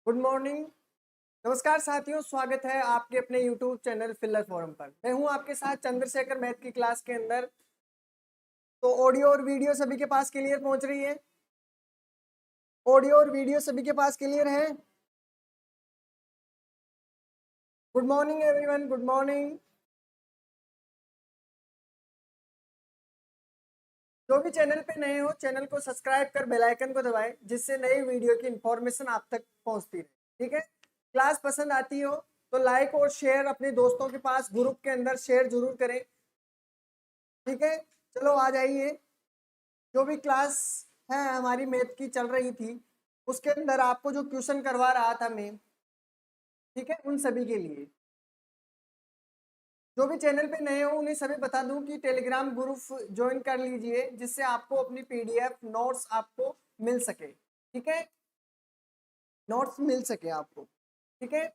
Good morning. नमस्कार साथियों, स्वागत है आपके अपने YouTube चैनल फिलर फोरम पर। मैं हूं आपके साथ चंद्रशेखर मैथ की क्लास के अंदर। तो ऑडियो और वीडियो सभी के पास क्लियर पहुंच रही है? ऑडियो और वीडियो सभी के पास क्लियर है? Good morning everyone, good morning. जो भी चैनल पे नए हो, चैनल को सब्सक्राइब कर बेल आइकन को दबाएं, जिससे नई वीडियो की इंफॉर्मेशन आप तक पहुंचती रहे। ठीक है, क्लास पसंद आती हो तो लाइक और शेयर अपने दोस्तों के पास ग्रुप के अंदर शेयर जरूर करें। ठीक है, चलो आ जाइए। जो भी क्लास है हमारी मैथ की चल रही थी, उसके अंदर आपको जो क्वेश्चन करवा रहा था मैं, ठीक है, उन सभी के लिए जो भी चैनल पे नए हो उन्हें सभी बता दूं कि टेलीग्राम ग्रुप ज्वाइन कर लीजिए, जिससे आपको अपनी पीडीएफ नोट्स आपको मिल सके। ठीक है, नोट्स मिल सके आपको। ठीक है,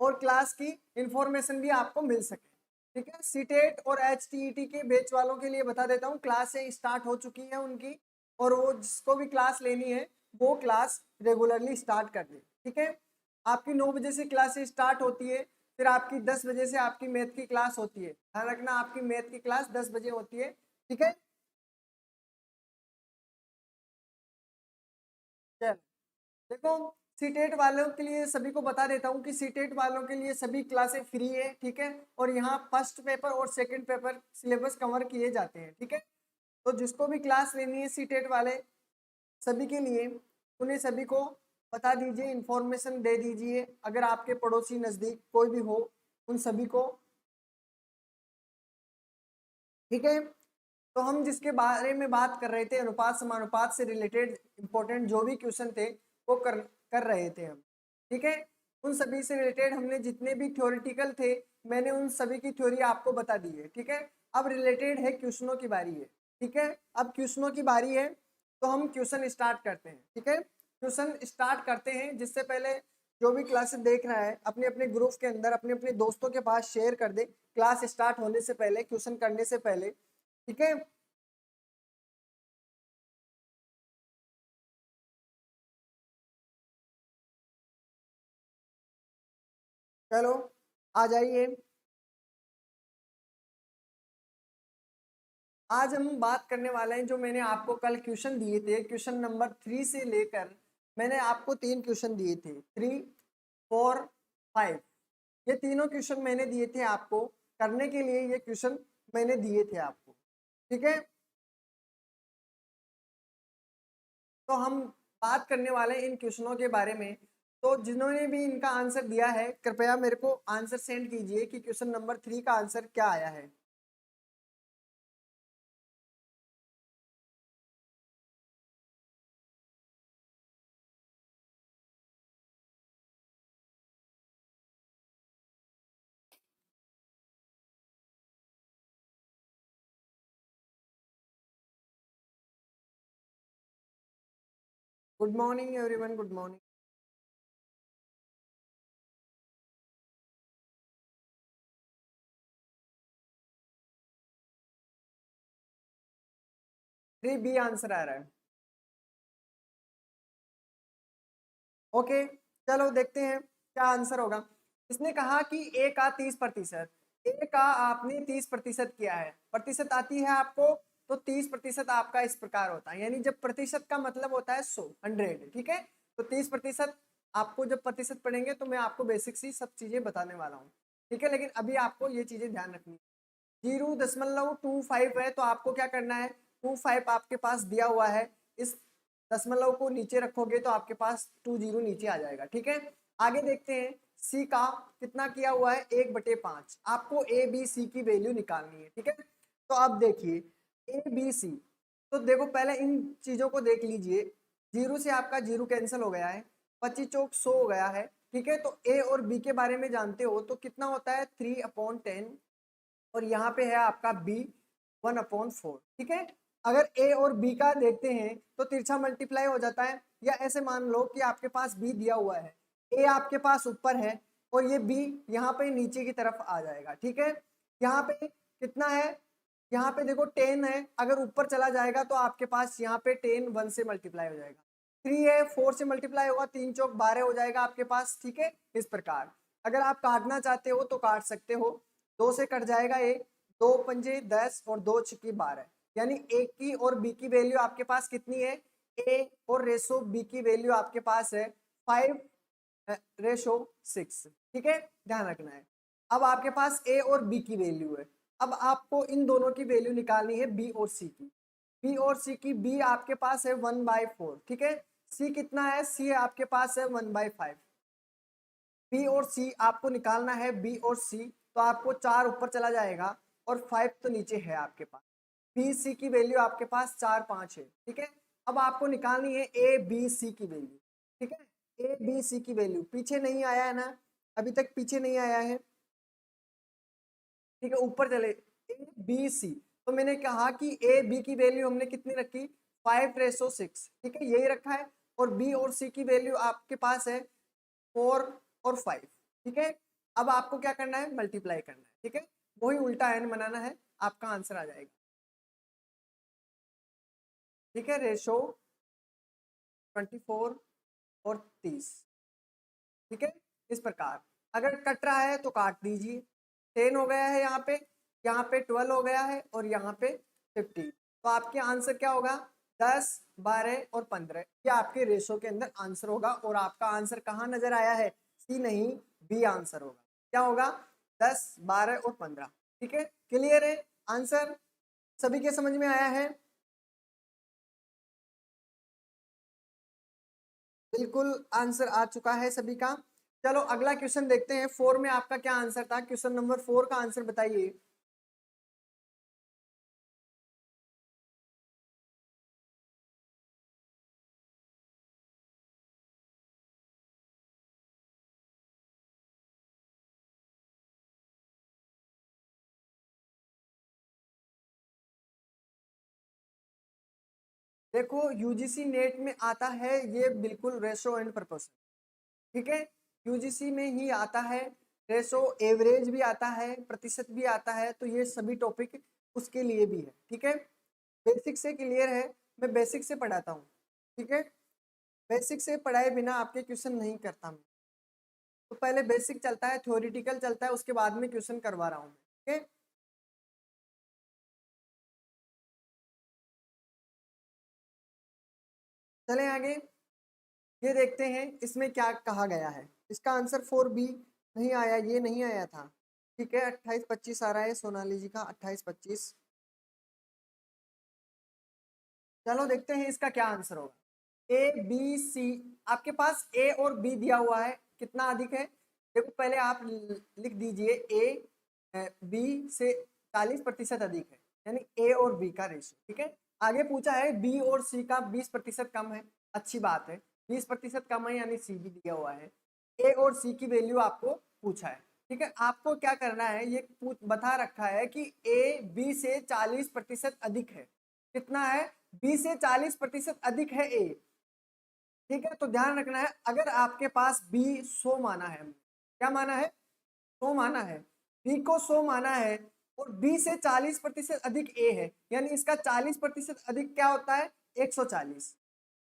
और क्लास की इंफॉर्मेशन भी आपको मिल सके। ठीक है, सीटेट और एचटीईटी के बैच वालों के लिए बता देता हूँ, क्लासें स्टार्ट हो चुकी हैं उनकी, और वो जिसको भी क्लास लेनी है वो क्लास रेगुलरली स्टार्ट कर दे। ठीक है, आपकी 9 बजे से क्लासेस स्टार्ट होती है, फिर आपकी 10 बजे से आपकी मैथ की क्लास होती है। ध्यान रखना, आपकी मैथ की क्लास 10 बजे होती है। ठीक है, चल देखो, सीटेट वालों के लिए सभी को बता देता हूँ कि सीटेट वालों के लिए सभी क्लासें फ्री है। ठीक है, और यहाँ फर्स्ट पेपर और सेकंड पेपर सिलेबस कवर किए जाते हैं। ठीक है, तो जिसको भी क्लास लेनी है सीटेट वाले सभी के लिए, उन्हें सभी को बता दीजिए, इंफॉर्मेशन दे दीजिए। अगर आपके पड़ोसी नज़दीक कोई भी हो, उन सभी को। ठीक है, तो हम जिसके बारे में बात कर रहे थे, अनुपात समानुपात से रिलेटेड इंपॉर्टेंट जो भी क्वेश्चन थे वो कर रहे थे हम। ठीक है, उन सभी से रिलेटेड हमने जितने भी थ्योरेटिकल थे, मैंने उन सभी की थ्योरी आपको बता दी है। ठीक है, अब रिलेटेड है क्वेश्चनों की बारी है। ठीक है, अब क्वेश्चनों की बारी है, तो हम क्वेश्चन स्टार्ट करते हैं। ठीक है, क्वेश्चन स्टार्ट करते हैं। जिससे पहले जो भी क्लासेस देख रहा है अपने अपने ग्रुप के अंदर अपने अपने दोस्तों के पास शेयर कर दे, क्लास स्टार्ट होने से पहले, क्वेश्चन करने से पहले। ठीक है, चलो आ जाइए। आज हम बात करने वाले हैं, जो मैंने आपको कल क्वेश्चन दिए थे, क्वेश्चन नंबर 3 से लेकर मैंने आपको 3 क्वेश्चन दिए थे, 3, 4, 5। ये तीनों क्वेश्चन मैंने दिए थे आपको करने के लिए, ये क्वेश्चन मैंने दिए थे आपको। ठीक है, तो हम बात करने वाले हैं इन क्वेश्चनों के बारे में। तो जिन्होंने भी इनका आंसर दिया है, कृपया मेरे को आंसर सेंड कीजिए कि क्वेश्चन नंबर 3 का आंसर क्या आया है। Good morning everyone, good morning. 3B answer आ रहा है। ओके, चलो देखते हैं क्या आंसर होगा। इसने कहा कि ए का 30%, ए का आपने 30% किया है, प्रतिशत आती है आपको, तो 30% आपका इस प्रकार होता है। यानी जब प्रतिशत का मतलब होता है 100, 100। ठीक है, तो 30% आपको जब प्रतिशत पढ़ेंगे तो मैं आपको बेसिक सी सब चीजें बताने वाला हूँ। ठीक है, लेकिन अभी आपको ये चीजें ध्यान रखनी है। 0.25 है, तो आपको क्या करना है, 25 आपके पास दिया हुआ है, इस दशमलव को नीचे रखोगे तो आपके पास 20 नीचे आ जाएगा। ठीक है, आगे देखते हैं। सी का कितना किया हुआ है, 1/5। आपको ए बी सी की वैल्यू निकालनी है। ठीक है, तो आप देखिए ए बी सी, तो देखो पहले इन चीजों को देख लीजिए। 0 से आपका 0 कैंसिल हो गया है, 25 चौक 100 हो गया है। ठीक है, तो ए और बी के बारे में जानते हो, तो कितना होता है 3/10, और यहाँ पे है आपका बी 1/4। ठीक है, अगर ए और बी का देखते हैं तो तिरछा मल्टीप्लाई हो जाता है, या ऐसे मान लो कि आपके पास बी दिया हुआ है, ए आपके पास ऊपर है और ये बी यहाँ पे नीचे की तरफ आ जाएगा। ठीक है, यहाँ पे कितना है, यहाँ पे देखो 10 है, अगर ऊपर चला जाएगा तो आपके पास यहाँ पे 10 1 से मल्टीप्लाई हो जाएगा। 3 है, 4 से मल्टीप्लाई होगा, 3 चौक 12 हो जाएगा आपके पास, ठीक है। इस प्रकार अगर आप काटना चाहते हो तो काट सकते हो, 2 से कट जाएगा 1, 2 पंजे 10 और 2 छिक्की 12, यानी ए की और बी की वैल्यू आपके पास कितनी है, ए और रेशो बी की वैल्यू आपके पास है 5:6, ठीक है, ध्यान रखना है। अब आपके पास ए और बी की वैल्यू है, अब आपको इन दोनों की वैल्यू निकालनी है बी और सी की। बी और सी की, बी आपके पास है 1/4, ठीक है। सी कितना है, सी आपके पास है 1/5। बी और सी आपको निकालना है, बी और सी, तो आपको 4 ऊपर चला जाएगा और 5 तो नीचे है आपके पास। बी सी की वैल्यू आपके पास 4 5 है, ठीक है। अब आपको निकालनी है ए बी सी की वैल्यू, ठीक है। ए बी सी की वैल्यू पीछे नहीं आया है ना, अभी तक पीछे नहीं आया है, ठीक है। ऊपर चले, ए बी सी, तो मैंने कहा कि ए बी की वैल्यू हमने कितनी रखी, 5:6, ठीक है, यही रखा है। और बी और सी की वैल्यू आपके पास है 4 और 5, ठीक है। अब आपको क्या करना है, मल्टीप्लाई करना है, ठीक है, वही उल्टा एन बनाना है, आपका आंसर आ जाएगा, ठीक है। रेशो 24 और 30, ठीक है। इस प्रकार अगर कट रहा है तो काट दीजिए, 10 हो गया है यहाँ पे 12 हो गया है और यहाँ पे 50, तो आपके आंसर क्या होगा, 10 12 और 15, ये आपके रेशो के अंदर आंसर होगा। और आपका आंसर कहाँ नजर आया है, सी नहीं, बी आंसर होगा। क्या होगा, 10 12 और 15, ठीक है। क्लियर है, आंसर सभी के समझ में आया है, बिल्कुल आंसर आ चुका है सभी का। चलो अगला क्वेश्चन देखते हैं, 4 में आपका क्या आंसर था, क्वेश्चन नंबर 4 का आंसर बताइए। देखो यूजीसी नेट में आता है ये बिल्कुल रेशो एंड प्रोपोर्शन, ठीक है, यूजीसी में ही आता है। रेशो एवरेज भी आता है, प्रतिशत भी आता है, तो ये सभी टॉपिक उसके लिए भी है, ठीक है। बेसिक से क्लियर है, मैं बेसिक से पढ़ाता हूँ, ठीक है। बेसिक से पढ़ाए बिना आपके क्वेश्चन नहीं करता मैं, तो पहले बेसिक चलता है, थ्योरेटिकल चलता है, उसके बाद में क्वेश्चन करवा रहा हूँ, ठीक है। चलें आगे, ये देखते हैं इसमें क्या कहा गया है। इसका आंसर 4 बी नहीं आया, ये नहीं आया था, ठीक है। 28 25 आ रहा है सोनाली जी का, 28 25। चलो देखते हैं इसका क्या आंसर होगा। ए बी सी, आपके पास ए और बी दिया हुआ है, कितना अधिक है, देखो पहले आप लिख दीजिए, ए बी से 40% अधिक है, यानी ए और बी का रेशियो, ठीक है। आगे पूछा है बी और सी का 20% कम है, अच्छी बात है, 20% कम है यानी सी भी दिया हुआ है। ए और सी की वैल्यू आपको पूछा है, ठीक है। आपको क्या करना है, ये बता रखा है कि ए बी से 40% अधिक है, कितना है, 20 से 40% अधिक है ए, ठीक है। तो ध्यान रखना है, अगर आपके पास बी 100 माना है, क्या माना है, 100 माना है, बी को 100 माना है और बी से 40% अधिक ए है, यानी इसका 40% अधिक क्या होता है, 140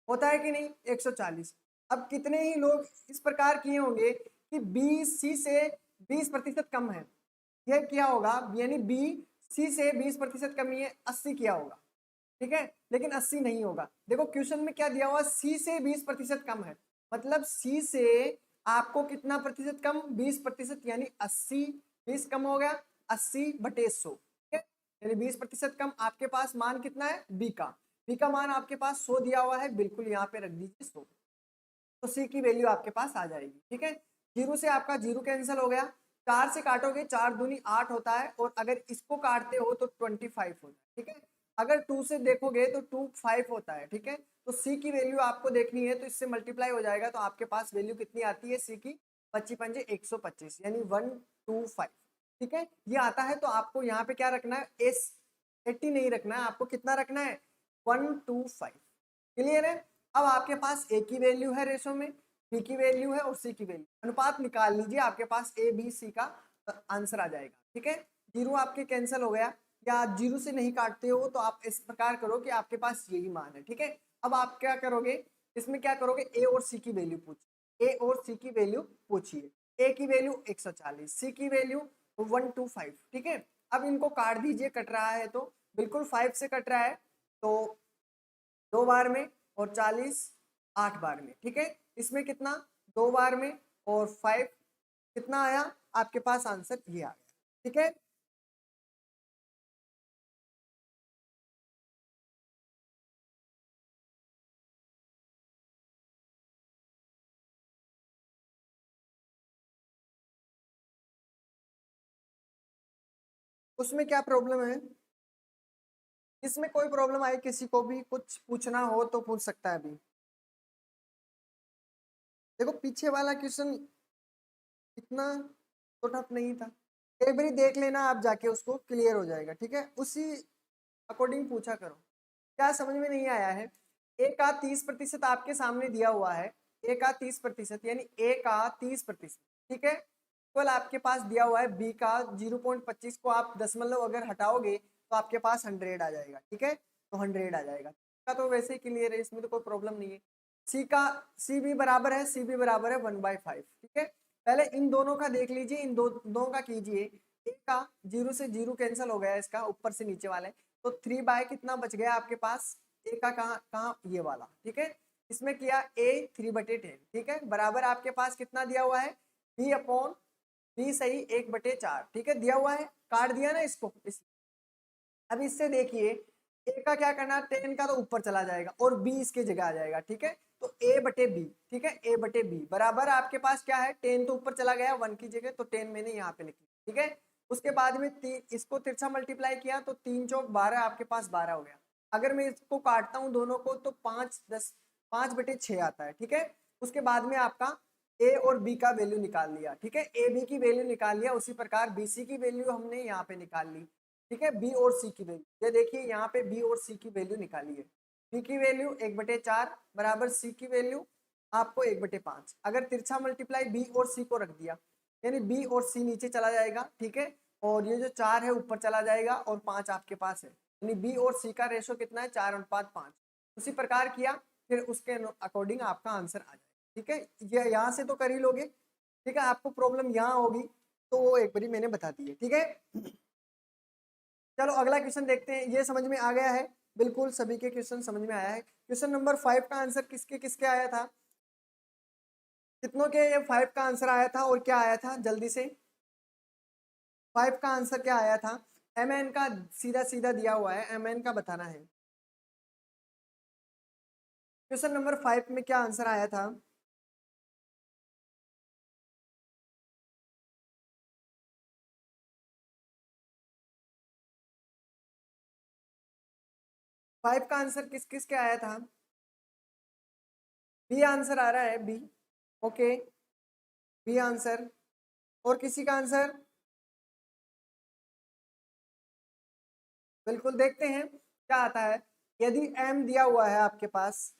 होता है कि नहीं, 140। अब कितने ही लोग इस प्रकार किए होंगे कि बी सी से 20% कम है, यह किया होगा, यानी बी सी से 20% कमी है, 80 किया होगा, ठीक है। लेकिन 80 नहीं होगा, देखो क्वेश्चन में क्या दिया हुआ, सी से 20% कम है, मतलब सी से आपको कितना प्रतिशत कम, 20%, यानी 80, 20 कम हो गया, 80/100, ठीक है। यानी 20% कम, आपके पास मान कितना है, बी का, बी का मान आपके पास 100 दिया हुआ है, बिल्कुल यहाँ पे रख दीजिए 100, तो सी की वैल्यू आपके पास आ जाएगी, ठीक है। जीरो से आपका जीरो कैंसिल हो गया, 4 से काटोगे 4 दूनी 8 होता है, और अगर इसको काटते हो तो 25 होता है, ठीक है। अगर 2 से देखोगे तो 25 होता है, ठीक है। तो सी की वैल्यू आपको देखनी है, तो इससे मल्टीप्लाई हो जाएगा, तो आपके पास वैल्यू कितनी आती है सी की, 25 पंजे 125, यानी 125, ठीक है, ये आता है। तो आपको यहाँ पे क्या रखना है, एस 80 नहीं रखना है, आपको कितना रखना है, 125, क्लियर है। अब आपके पास ए की वैल्यू है रेशो में, बी की वैल्यू है और सी की वैल्यू, अनुपात निकाल लीजिए, आपके पास ए बी सी का आंसर आ जाएगा, ठीक है। जीरो आपके कैंसिल हो गया, या आप जीरो से नहीं काटते हो तो आप इस प्रकार करो कि आपके पास यही मान है, ठीक है। अब आप क्या करोगे, इसमें क्या करोगे, ए और सी की वैल्यू पूछिए, ए और सी की वैल्यू पूछिए। ए की वैल्यू 140, सी की वैल्यू 125, ठीक है। अब इनको काट दीजिए, कट रहा है तो बिल्कुल 5 से कट रहा है, तो 2 बार में और 40 8 बार में, ठीक है। इसमें कितना, 2 बार में और 5 कितना आया आपके पास आंसर, ये आ गया, ठीक है। उसमें क्या प्रॉब्लम है, इसमें कोई प्रॉब्लम आई, किसी को भी कुछ पूछना हो तो पूछ सकता है अभी। देखो पीछे वाला क्वेश्चन इतना तो टफ नहीं था, एक बारी देख लेना आप जाके, उसको क्लियर हो जाएगा, ठीक है। उसी अकॉर्डिंग पूछा करो। क्या समझ में नहीं आया है, ए का 30% आपके सामने दिया हुआ है, ए का 30% यानी ए का 30%, ठीक है। केवल आपके पास दिया हुआ है बी का 0.25 को आप दशमलव अगर हटाओगे तो आपके पास 100 आ जाएगा, ठीक है। तो 100 आ जाएगा का, तो वैसे ही क्लियर है, इसमें तो कोई प्रॉब्लम नहीं है। सी का, सी भी बराबर है, सी भी बराबर है 1/5, ठीक है। पहले इन दोनों का देख लीजिए, इन दोनों का कीजिए। ए का 0 से 0 कैंसिल हो गया, इसका ऊपर से नीचे वाले, तो 3 बाय कितना बच गया आपके पास, ए का कहाँ कहाँ, ये वाला, ठीक है। इसमें किया ए 3/10, ठीक है, बराबर आपके पास कितना दिया हुआ है, बी अपॉन बी सही 1/4, ठीक है, दिया हुआ है, काट दिया ना इसको अब इससे देखिए, ए का क्या करना, 10 का तो ऊपर चला जाएगा और बी इसके जगह आ जाएगा, ठीक है। तो ए बटे बी, ठीक है, ए बटे बी बराबर आपके पास क्या है, 10 तो ऊपर चला गया 1 की जगह, तो 10 मैंने यहाँ पे लिखी, ठीक है। उसके बाद में इसको तिरछा मल्टीप्लाई किया तो 3 चौक 12, आपके पास 12 हो गया। अगर मैं इसको काटता हूँ दोनों को तो 5/6 आता है, ठीक है। उसके बाद में आपका ए और बी का वैल्यू निकाल लिया, ठीक है, ए बी की वैल्यू निकाल लिया, उसी प्रकार बी सी की वैल्यू हमने यहाँ पे निकाल ली, ठीक है। बी और सी की वैल्यू, ये देखिए यहाँ पे बी और सी की वैल्यू निकाली है, बी की वैल्यू 1/4 बराबर सी की वैल्यू आपको 1/5। अगर तिरछा मल्टीप्लाई बी और सी को रख दिया, यानी बी और सी नीचे चला जाएगा, ठीक है, और ये जो 4 है ऊपर चला जाएगा और 5 आपके पास है, यानी बी और सी का रेशो कितना है, 4:5। उसी प्रकार किया, फिर उसके अकॉर्डिंग आपका आंसर आ जाएगा, ठीक है। ये यहाँ से तो कर ही लोगे, ठीक है। आपको प्रॉब्लम यहाँ होगी तो वो एक बारी मैंने बता दी है, ठीक है। चलो अगला क्वेश्चन देखते हैं, ये समझ में आ गया है, बिल्कुल सभी के क्वेश्चन समझ में आया है। क्वेश्चन नंबर 5 का आंसर किसके किसके आया था, कितनों के ये 5 का आंसर आया था और क्या आया था, जल्दी से 5 का आंसर क्या आया था, एम एन का सीधा सीधा दिया हुआ है, एम एन का बताना है। क्वेश्चन नंबर 5 में क्या आंसर आया था, 5 का आंसर किस किस के आया था, बी आंसर आ रहा है, बी, ओके, बी आंसर। और किसी का आंसर, बिल्कुल देखते हैं क्या आता है। यदि एम दिया हुआ है आपके पास,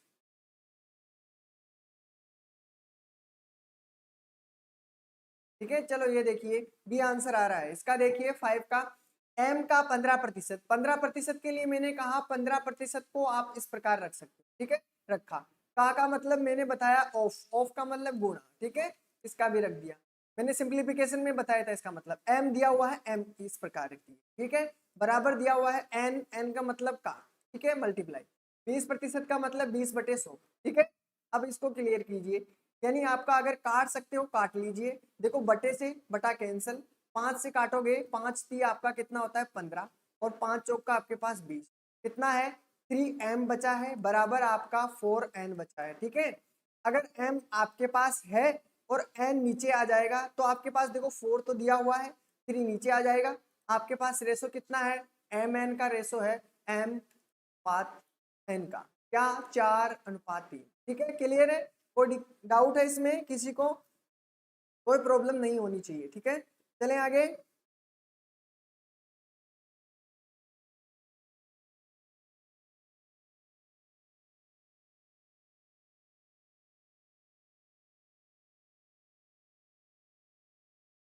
ठीक है, चलो ये देखिए बी आंसर आ रहा है इसका, देखिए 5 का, एम का 15%, 15% के लिए मैंने कहा 15% को आप इस प्रकार रख सकते हो, ठीक है, रखा। का मतलब मैंने बताया ऑफ, ऑफ का मतलब गुणा, ठीक है, इसका भी रख दिया, मैंने सिंप्लीफिकेशन में बताया था इसका मतलब, एम दिया हुआ है, एम इस प्रकार रख दिया, ठीक है, बराबर दिया हुआ है एन, एन का मतलब का, ठीक है, मल्टीप्लाई 20% का मतलब 20/100, ठीक है। अब इसको क्लियर कीजिए, यानी आपका अगर काट सकते हो काट लीजिए, देखो बटे से बटा कैंसिल, 5 से काटोगे, 5 ती आपका कितना होता है 15, और 5 चौक का आपके पास 20, कितना है 3m बचा है, बराबर आपका 4n बचा है, ठीक है। अगर m आपके पास है और n नीचे आ जाएगा तो आपके पास देखो 4 तो दिया हुआ है, 3 नीचे आ जाएगा, आपके पास रेशो कितना है, mn का रेशो है m/n का, क्या 4:3, ठीक है, क्लियर है। कोई डाउट है इसमें किसी को, कोई प्रॉब्लम नहीं होनी चाहिए, ठीक है। चलें आगे,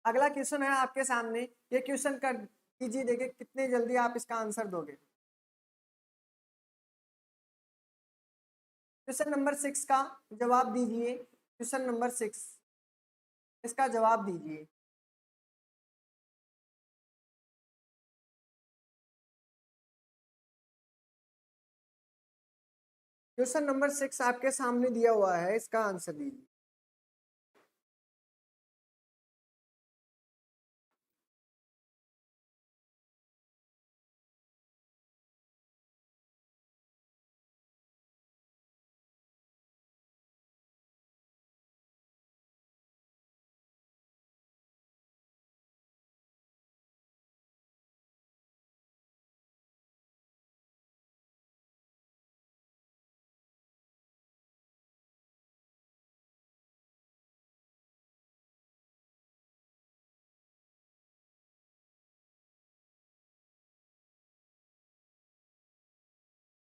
अगला क्वेश्चन है आपके सामने, ये क्वेश्चन कर कीजिए, देखिए कितने जल्दी आप इसका आंसर दोगे। क्वेश्चन नंबर 6 का जवाब दीजिए। क्वेश्चन नंबर 6 इसका जवाब दीजिए। क्वेश्चन नंबर 6 आपके सामने दिया हुआ है, इसका आंसर दीजिए।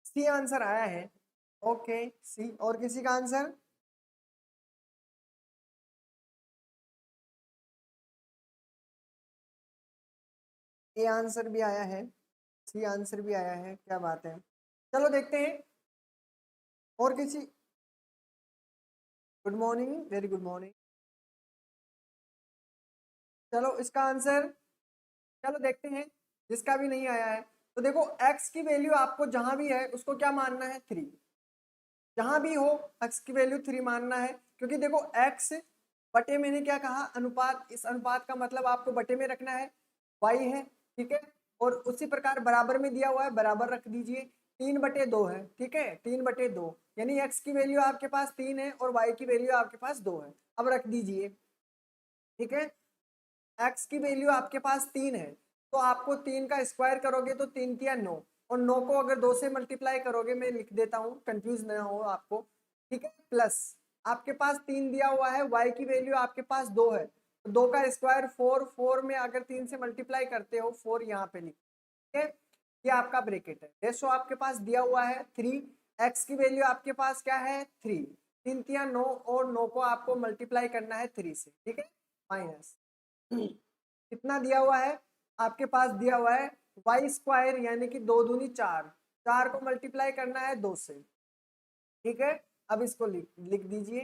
सी आंसर आया है। ओके सी। और किसी का आंसर? ए आंसर भी आया है, सी आंसर भी आया है, क्या बात है। चलो देखते हैं और किसी। Good morning, very good morning. चलो इसका आंसर, चलो देखते हैं जिसका भी नहीं आया है। तो देखो x की वैल्यू आपको जहां भी है उसको क्या मानना है, 3। जहां भी हो x की वैल्यू 3 मानना है, क्योंकि देखो x बटे, मैंने क्या कहा, अनुपात। इस अनुपात का मतलब आपको बटे में रखना है, y है, ठीक है। और उसी प्रकार बराबर में दिया हुआ है, बराबर रख दीजिए। 3/2 है, ठीक है, 3/2, यानी x की वैल्यू आपके पास 3 है और y की वैल्यू आपके पास 2 है। अब रख दीजिए, ठीक है। x की वैल्यू आपके पास 3 है, तो आपको 3 का स्क्वायर करोगे तो 3×3 = 9, और 9 को अगर 2 से मल्टीप्लाई करोगे, मैं लिख देता हूँ कंफ्यूज ना हो आपको, ठीक है। प्लस आपके पास 3 दिया हुआ है, y की वैल्यू आपके पास 2 है, तो 2 का स्क्वायर 4, 4 में अगर 3 से मल्टीप्लाई करते हो, 4 यहाँ पे लिख, ठीक है। ये आपका ब्रैकेट है। रेशो आपके पास दिया हुआ है 3, x की वैल्यू आपके पास क्या है, 3। 3×3 = 9, और 9 को आपको मल्टीप्लाई करना है 3 से, ठीक है, माइनस कितना दिया हुआ है आपके पास, दिया हुआ है y² यानी कि 2×2 = 4, 4 को मल्टीप्लाई करना है 2 से, ठीक है। अब इसको लिख दीजिए,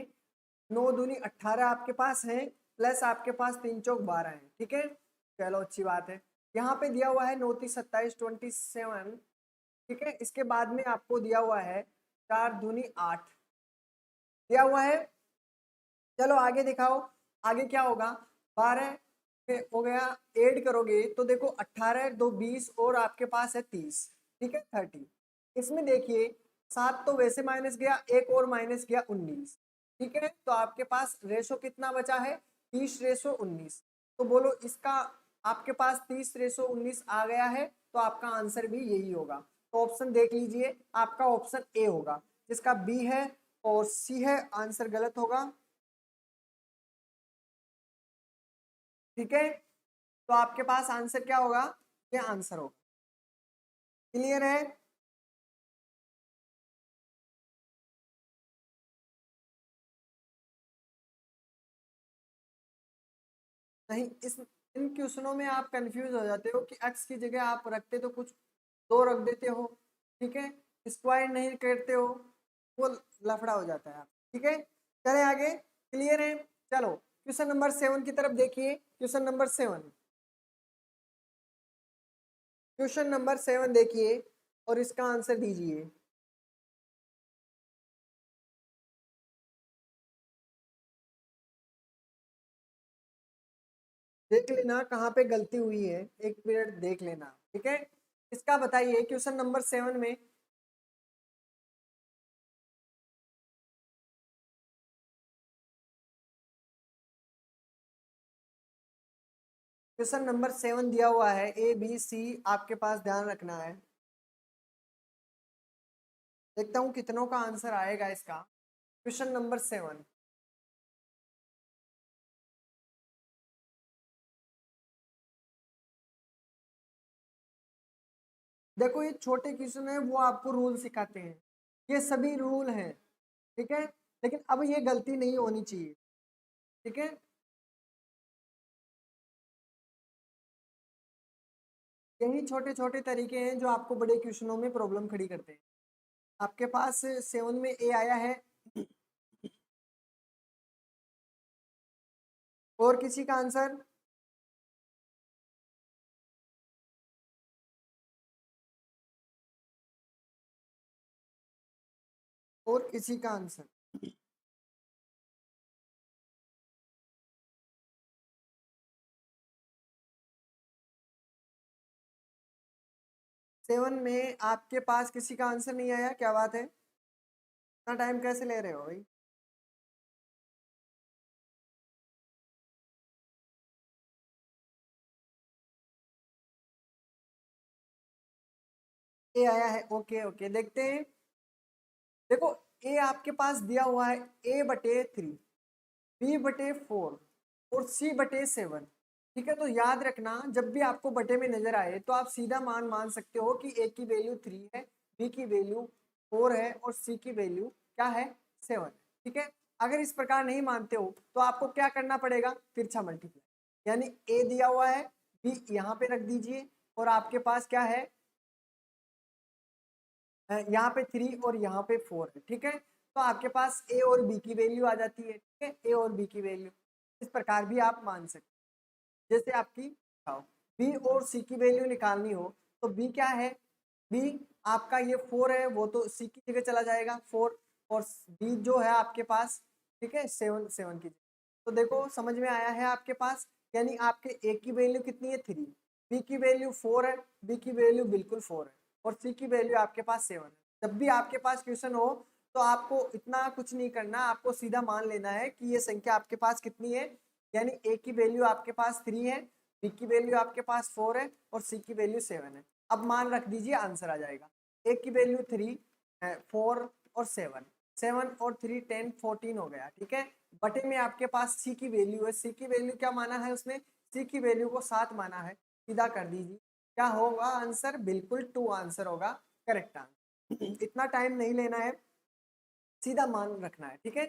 9×2 = 18 आपके पास है, प्लस आपके पास 3×4 = 12 है, ठीक है। चलो अच्छी बात है। यहाँ पे दिया हुआ है 9×3 = 27, 27, ठीक है। इसके बाद में आपको दिया हुआ है 4×2 = 8 दिया हुआ है। चलो आगे दिखाओ, आगे क्या होगा। 12 में हो गया, ऐड करोगे तो देखो 18, 2 20, और आपके पास है 30, ठीक है, 30। इसमें देखिए 7 तो वैसे माइनस गया, एक और माइनस गया, 19, ठीक है। तो आपके पास रेशो कितना बचा है, 30:19। तो बोलो इसका आपके पास 30:19 आ गया है, तो आपका आंसर भी यही होगा। तो ऑप्शन देख लीजिए, आपका ऑप्शन ए होगा, जिसका बी है और सी है, आंसर गलत होगा, ठीक है। तो आपके पास आंसर क्या होगा, क्या आंसर होगा, क्लियर है। नहीं, इस इन क्वेश्चनों में आप कंफ्यूज हो जाते हो कि x की जगह आप रखते तो कुछ 2 रख देते हो, ठीक है, स्क्वायर नहीं करते हो, वो लफड़ा हो जाता है आप, ठीक है। चले आगे, क्लियर है। चलो क्वेश्चन नंबर 7 की तरफ देखिए। क्वेश्चन नंबर 7, क्वेश्चन नंबर 7 देखिए और इसका आंसर दीजिए। देख लेना कहाँ पे गलती हुई है, एक मिनट देख लेना, ठीक है। इसका बताइए क्वेश्चन नंबर 7 में, क्वेश्चन नंबर 7 दिया हुआ है, ए बी सी, आपके पास ध्यान रखना है। देखता हूँ कितनों का आंसर आएगा इसका। क्वेश्चन नंबर 7, देखो ये छोटे क्वेश्चन है, वो आपको रूल सिखाते हैं, ये सभी रूल हैं, ठीक है। लेकिन अब ये गलती नहीं होनी चाहिए, ठीक है। यही छोटे छोटे तरीके हैं जो आपको बड़े क्वेश्चनों में प्रॉब्लम खड़ी करते हैं। आपके पास 7 में ए आया है। और किसी का आंसर? और किसी का आंसर? 7 में आपके पास किसी का आंसर नहीं आया, क्या बात है? इतना टाइम कैसे ले रहे हो भाई? ए आया है, ओके ओके, देखते हैं। देखो, ए आपके पास दिया हुआ है A/3, B/4 और C/7। ठीक है, तो याद रखना जब भी आपको बटे में नजर आए तो आप सीधा मान सकते हो कि ए की वैल्यू 3 है, बी की वैल्यू 4 है और सी की वैल्यू क्या है? 7। ठीक है, अगर इस प्रकार नहीं मानते हो तो आपको क्या करना पड़ेगा? तिरछा मल्टीप्लाई, यानी ए दिया हुआ है, बी यहाँ पे रख दीजिए और आपके पास क्या है? यहाँ पे 3 और यहाँ पे 4 है। ठीक है, तो आपके पास ए और बी की वैल्यू आ जाती है। ठीक है, ए और बी की वैल्यू इस प्रकार भी आप मान सकते हैं। जैसे आपकी बी और सी की वैल्यू निकालनी हो तो बी क्या है? बी आपका ये 4 है, वो तो सी की जगह चला जाएगा 4, और बी जो है आपके पास, ठीक है, 7 की जगह। तो देखो समझ में आया है आपके पास, यानी आपके ए की वैल्यू कितनी है? 3, बी की वैल्यू 4 है, बी की वैल्यू बिल्कुल 4 है और सी की वैल्यू आपके पास 7 है। जब भी आपके पास क्वेश्चन हो तो आपको इतना कुछ नहीं करना, आपको सीधा मान लेना है कि ये संख्या आपके पास कितनी है, यानी ए की वैल्यू आपके पास 3 है, बी की वैल्यू आपके पास 4 है और सी की वैल्यू 7 है। अब मान रख दीजिए, आंसर आ जाएगा। ए की वैल्यू 3, 4 और 7, 7 और 3 10 14 हो गया। ठीक है, बटे में आपके पास सी की वैल्यू है, सी की वैल्यू क्या माना है उसने? सी की वैल्यू को 7 माना है। सीधा कर दीजिए, क्या होगा आंसर? बिल्कुल 2 आंसर होगा, करेक्ट आंसर। इतना टाइम नहीं लेना है, सीधा मान रखना है। ठीक है,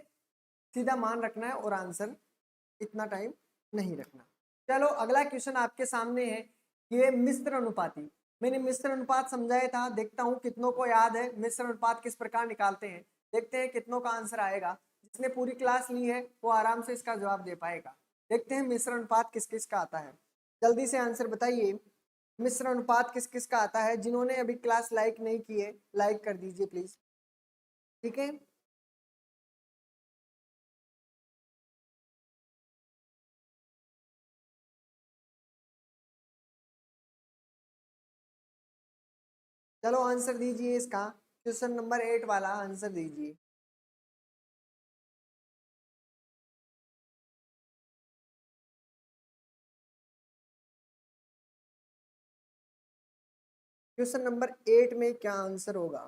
सीधा मान रखना है और आंसर इतना टाइम नहीं रखना। चलो अगला क्वेश्चन आपके सामने है, ये मिश्र अनुपाती। मैंने मिश्र अनुपात समझाया था, देखता हूँ कितनों को याद है मिश्र अनुपात किस प्रकार निकालते हैं। देखते हैं कितनों का आंसर आएगा। जिसने पूरी क्लास ली है वो आराम से इसका जवाब दे पाएगा। देखते हैं मिश्र अनुपात किस किस का आता है, जल्दी से आंसर बताइए। मिश्र अनुपात किस किस का आता है? जिन्होंने अभी क्लास लाइक नहीं की है लाइक कर दीजिए प्लीज। ठीक है, चलो आंसर दीजिए इसका, क्वेश्चन नंबर 8 वाला आंसर दीजिए। क्वेश्चन नंबर 8 में क्या आंसर होगा?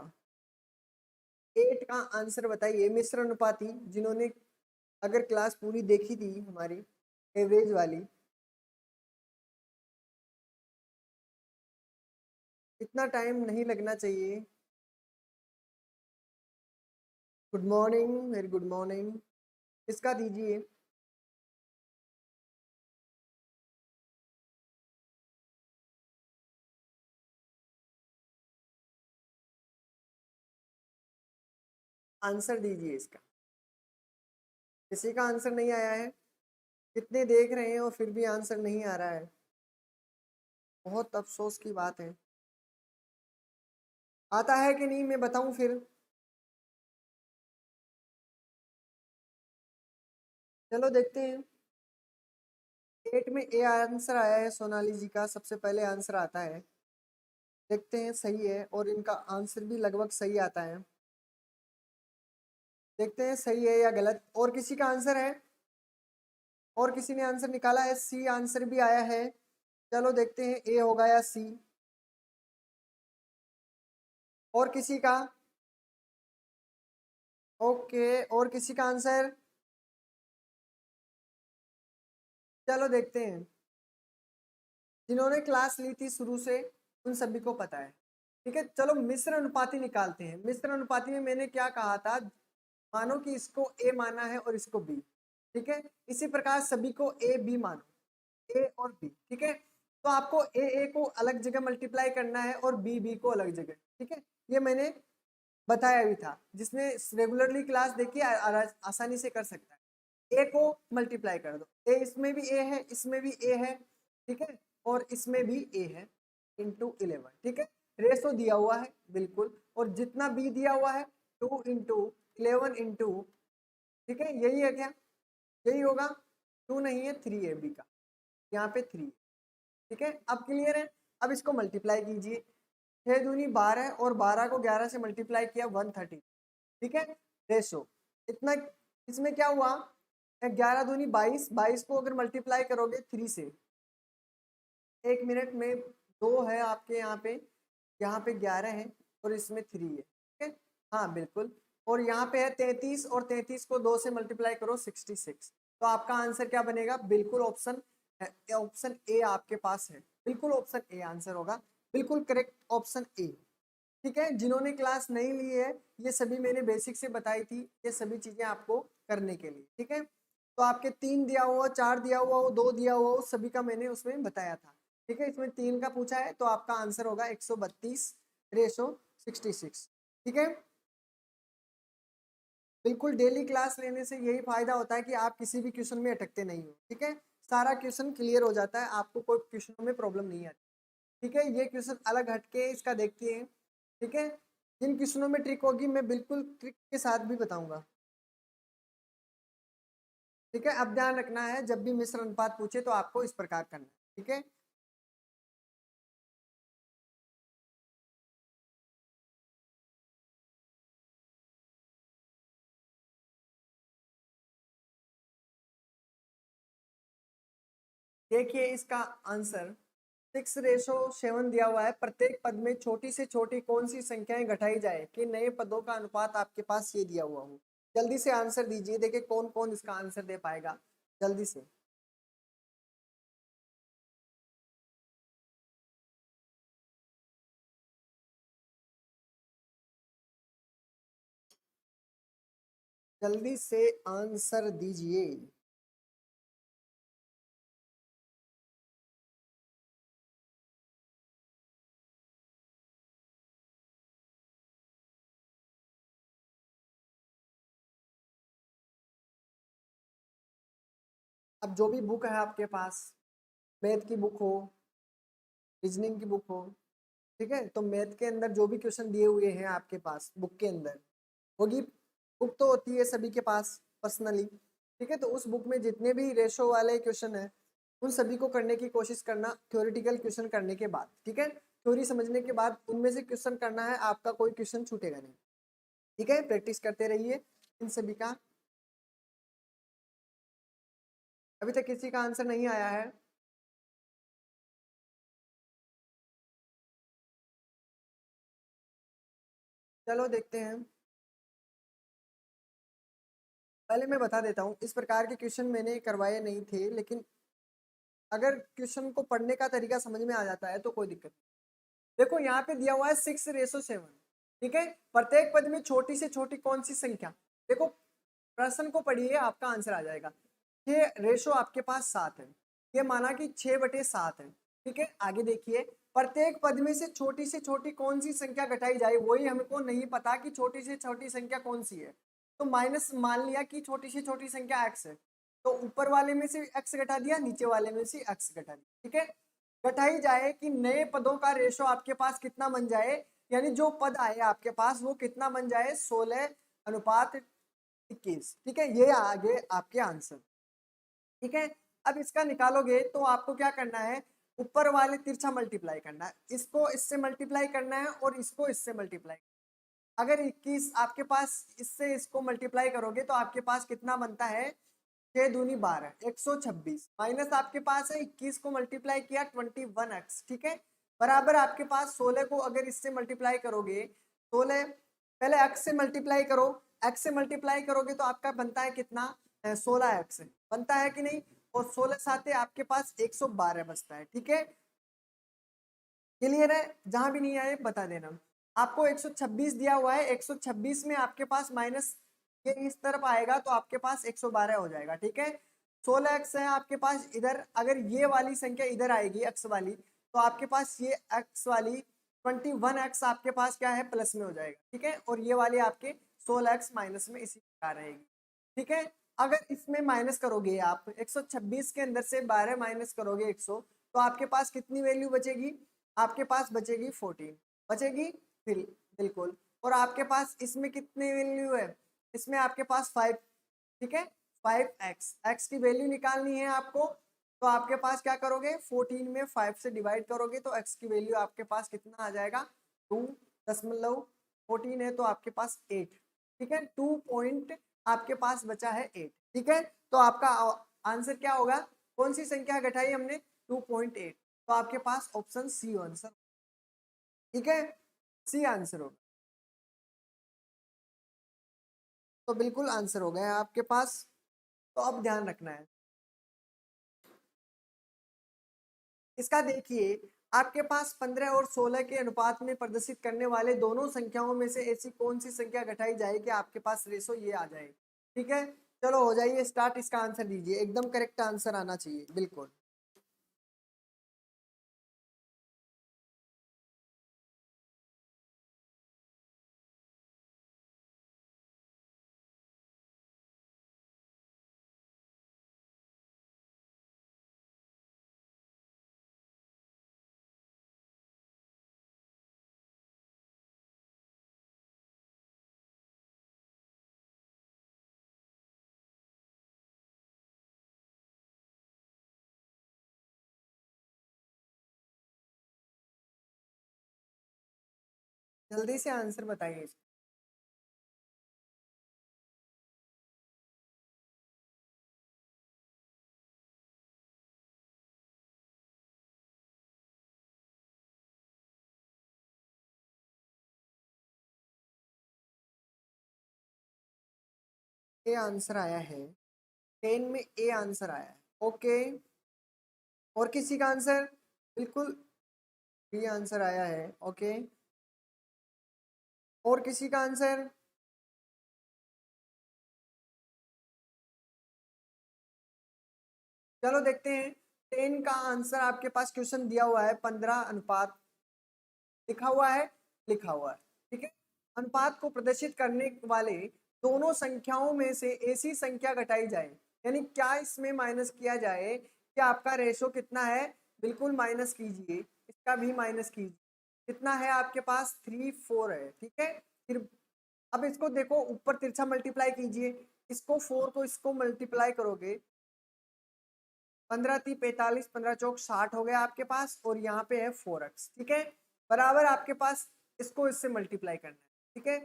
8 का आंसर बताइए। मिश्र अनुपाती, जिन्होंने अगर क्लास पूरी देखी थी हमारी एवरेज वाली, इतना टाइम नहीं लगना चाहिए। Good morning, very good morning. इसका दीजिए। आंसर दीजिए इसका। किसी का आंसर नहीं आया है? कितने देख रहे हैं और फिर भी आंसर नहीं आ रहा है, बहुत अफसोस की बात है। आता है कि नहीं मैं बताऊं फिर? चलो देखते हैं। 8 में ए आंसर आया है सोनाली जी का, सबसे पहले आंसर आता है। देखते हैं सही है, और इनका आंसर भी लगभग सही आता है। देखते हैं सही है या गलत। और किसी का आंसर है? और किसी ने आंसर निकाला है? सी आंसर भी आया है। चलो देखते हैं ए होगा या सी। और किसी का? ओके, और किसी का आंसर? चलो देखते हैं। जिन्होंने क्लास ली थी शुरू से उन सभी को पता है। ठीक है, चलो मिश्र अनुपाती निकालते हैं। मिश्र अनुपाती में मैंने क्या कहा था? मानो कि इसको ए माना है और इसको बी। ठीक है, इसी प्रकार सभी को ए बी मानो, ए और बी। ठीक है, तो आपको ए को अलग जगह मल्टीप्लाई करना है और बी को अलग जगह। ठीक है, ये मैंने बताया भी था, जिसने रेगुलरली क्लास देखी आसानी से कर सकता है। ए को मल्टीप्लाई कर दो, ए इसमें भी ए है, इसमें भी ए है, ठीक है, और इसमें भी ए है, इंटू 11, ठीक है। रेशो दिया हुआ है बिल्कुल, और जितना बी दिया हुआ है 2 इंटू 11 इंटू, ठीक है, यही है क्या, यही होगा, 2 नहीं है 3 है बी का, यहाँ पे 3, ठीक है। अब क्लियर है। अब इसको मल्टीप्लाई कीजिए, 6 दूनी 12 और 12 को 11 से मल्टीप्लाई किया 130, ठीक है। रेशो इतना, इसमें क्या हुआ, 11 दूनी 22, 22 को अगर मल्टीप्लाई करोगे 3 से, 1 मिनट में 2 है आपके यहाँ पे 11 है और इसमें 3 है, ठीक है, हाँ बिल्कुल। और यहाँ पे है 33 और 33 को 2 से मल्टीप्लाई करो 66। तो आपका आंसर क्या बनेगा, बिल्कुल ऑप्शन ए आपके पास है, बिल्कुल ऑप्शन ए आंसर होगा, बिल्कुल करेक्ट ऑप्शन ए, ठीक है। जिन्होंने क्लास नहीं ली है, ये सभी मैंने बेसिक से बताई थी, ये सभी चीजें आपको करने के लिए, ठीक है। तो आपके 3 दिया हुआ, 4 दिया हुआ, 2 दिया हुआ, उस सभी का मैंने उसमें बताया था, ठीक है। इसमें 3 का पूछा है, तो आपका आंसर होगा 132 रेशो 66, ठीक है। बिल्कुल डेली क्लास लेने से यही फायदा होता है कि आप किसी भी क्वेश्चन में अटकते नहीं हो, ठीक है। सारा क्वेश्चन क्लियर हो जाता है, आपको कोई क्वेश्चन में प्रॉब्लम नहीं आती, ठीक है। ये क्वेश्चन अलग हटके इसका देखते हैं, ठीक है। जिन क्वेश्चनों में ट्रिक होगी मैं बिल्कुल ट्रिक के साथ भी बताऊंगा, ठीक है। अब ध्यान रखना है, जब भी मिश्र अनुपात पूछे तो आपको इस प्रकार करना है, ठीक है। देखिए इसका आंसर 6:7 दिया हुआ है। प्रत्येक पद में छोटी से छोटी कौन सी संख्याएं घटाई जाए कि नए पदों का अनुपात आपके पास ये दिया हुआ हो। जल्दी से आंसर दीजिए, देखिए कौन कौन इसका आंसर दे पाएगा, जल्दी से। जल्दी से आंसर दीजिए। अब जो भी बुक है आपके पास, मैथ की बुक हो, रीजनिंग की बुक हो, ठीक है, तो मैथ के अंदर जो भी क्वेश्चन दिए हुए हैं आपके पास बुक के अंदर होगी, बुक तो होती है सभी के पास पर्सनली, ठीक है। तो उस बुक में जितने भी रेशो वाले क्वेश्चन है, उन सभी को करने की कोशिश करना, थ्योरेटिकल क्वेश्चन करने के बाद, ठीक है। थ्योरी समझने के बाद उनमें से क्वेश्चन करना है, आपका कोई क्वेश्चन छूटेगा नहीं, ठीक है। प्रैक्टिस करते रहिए इन सभी का। अभी तक किसी का आंसर नहीं आया है, चलो देखते हैं। पहले मैं बता देता हूँ, इस प्रकार के क्वेश्चन मैंने करवाए नहीं थे, लेकिन अगर क्वेश्चन को पढ़ने का तरीका समझ में आ जाता है तो कोई दिक्कत नहीं। देखो यहाँ पे दिया हुआ है 6:7, ठीक है। प्रत्येक पद में छोटी से छोटी कौन सी संख्या, देखो प्रश्न को पढ़िए, आपका आंसर आ जाएगा। ये रेशो आपके पास 7 है, ये माना कि 6/7 है, ठीक है। आगे देखिए, प्रत्येक पद में से छोटी कौन सी संख्या घटाई जाए, वही हमको नहीं पता कि छोटी से छोटी संख्या कौन सी है। तो माइनस मान लिया कि छोटी से छोटी संख्या x है, तो ऊपर वाले में से x घटा दिया, नीचे वाले में से x घटा दिया, ठीक है। घटाई जाए कि नए पदों का रेशो आपके पास कितना बन जाए, यानी जो पद आए आपके पास वो कितना बन जाए, 16:21, ठीक है। ये आगे आपके आंसर, ठीक है। अब इसका निकालोगे तो आपको क्या करना है, ऊपर वाले तिरछा मल्टीप्लाई करना है, इसको इससे मल्टीप्लाई करना है और इसको इससे मल्टीप्लाई। अगर 21 आपके पास इससे इसको मल्टीप्लाई करोगे तो आपके पास कितना बनता है, 6 दूनी 12, 126, माइनस आपके पास है 21 को मल्टीप्लाई किया 21x, ठीक है। बराबर आपके पास 16 को अगर इससे मल्टीप्लाई करोगे, 16 पहले x से मल्टीप्लाई करो, x से मल्टीप्लाई करोगे तो आपका बनता है कितना, 16x बनता है कि नहीं, और 16 साथे आपके पास 112 बचता है, ठीक है। क्लियर है, जहां भी नहीं आए बता देना। आपको 126 दिया हुआ है, 126 में आपके पास माइनस ये इस तरफ आएगा तो आपके पास 112 हो जाएगा, ठीक है। 16x है आपके पास इधर, अगर ये वाली संख्या इधर आएगी x वाली, तो आपके पास ये x वाली 21x आपके पास क्या है, प्लस में हो जाएगा, ठीक है। और ये वाली आपके 16x माइनस में इसी प्रकार रहेगी, ठीक है। अगर इसमें माइनस करोगे आप 126 के अंदर से 12 माइनस करोगे 100, तो आपके पास कितनी वैल्यू बचेगी, आपके पास बचेगी 14 बचेगी, फिर बिल्कुल। और आपके पास इसमें कितनी वैल्यू है, इसमें आपके पास 5, ठीक है। 5x, x की वैल्यू निकालनी है आपको, तो आपके पास क्या करोगे, 14 में 5 से डिवाइड करोगे तो x की वैल्यू आपके पास कितना आ जाएगा, 2.14 है तो आपके पास 8, ठीक है। 2 पॉइंट आपके पास बचा है 8, ठीक है। तो आपका आंसर क्या होगा, कौन सी संख्या घटाई हमने, 2.8, तो आपके पास ऑप्शन सी आंसर, ठीक है, सी आंसर होगा। तो बिल्कुल आंसर हो गया आपके पास। तो अब ध्यान रखना है इसका, देखिए आपके पास 15 और 16 के अनुपात में प्रदर्शित करने वाले दोनों संख्याओं में से ऐसी कौन सी संख्या घटाई जाए कि आपके पास रेशो ये आ जाए, ठीक है। चलो हो जाइए स्टार्ट, इसका आंसर दीजिए, एकदम करेक्ट आंसर आना चाहिए, बिल्कुल। जल्दी से आंसर बताइए। ए आंसर आया है, 10 में ए आंसर आया है, ओके। और किसी का आंसर, बिल्कुल बी आंसर आया है, ओके। और किसी का आंसर, चलो देखते हैं। 10 का आंसर आपके पास क्वेश्चन दिया हुआ है 15 अनुपात, लिखा हुआ है, लिखा हुआ है, ठीक है। अनुपात को प्रदर्शित करने वाले दोनों संख्याओं में से ऐसी संख्या घटाई जाए, यानी क्या इसमें माइनस किया जाए कि आपका रेशो कितना है, बिल्कुल माइनस कीजिए, इसका भी माइनस कीजिए, कितना है आपके पास 3 4 है, ठीक है। फिर अब इसको देखो, ऊपर तिरछा मल्टीप्लाई कीजिए, इसको 4 को इसको मल्टीप्लाई करोगे, 15×3 = 45, 15×4 = 60 हो गया आपके पास, और यहाँ पे है 4x, ठीक है। बराबर आपके पास इसको इससे मल्टीप्लाई करना है, ठीक है।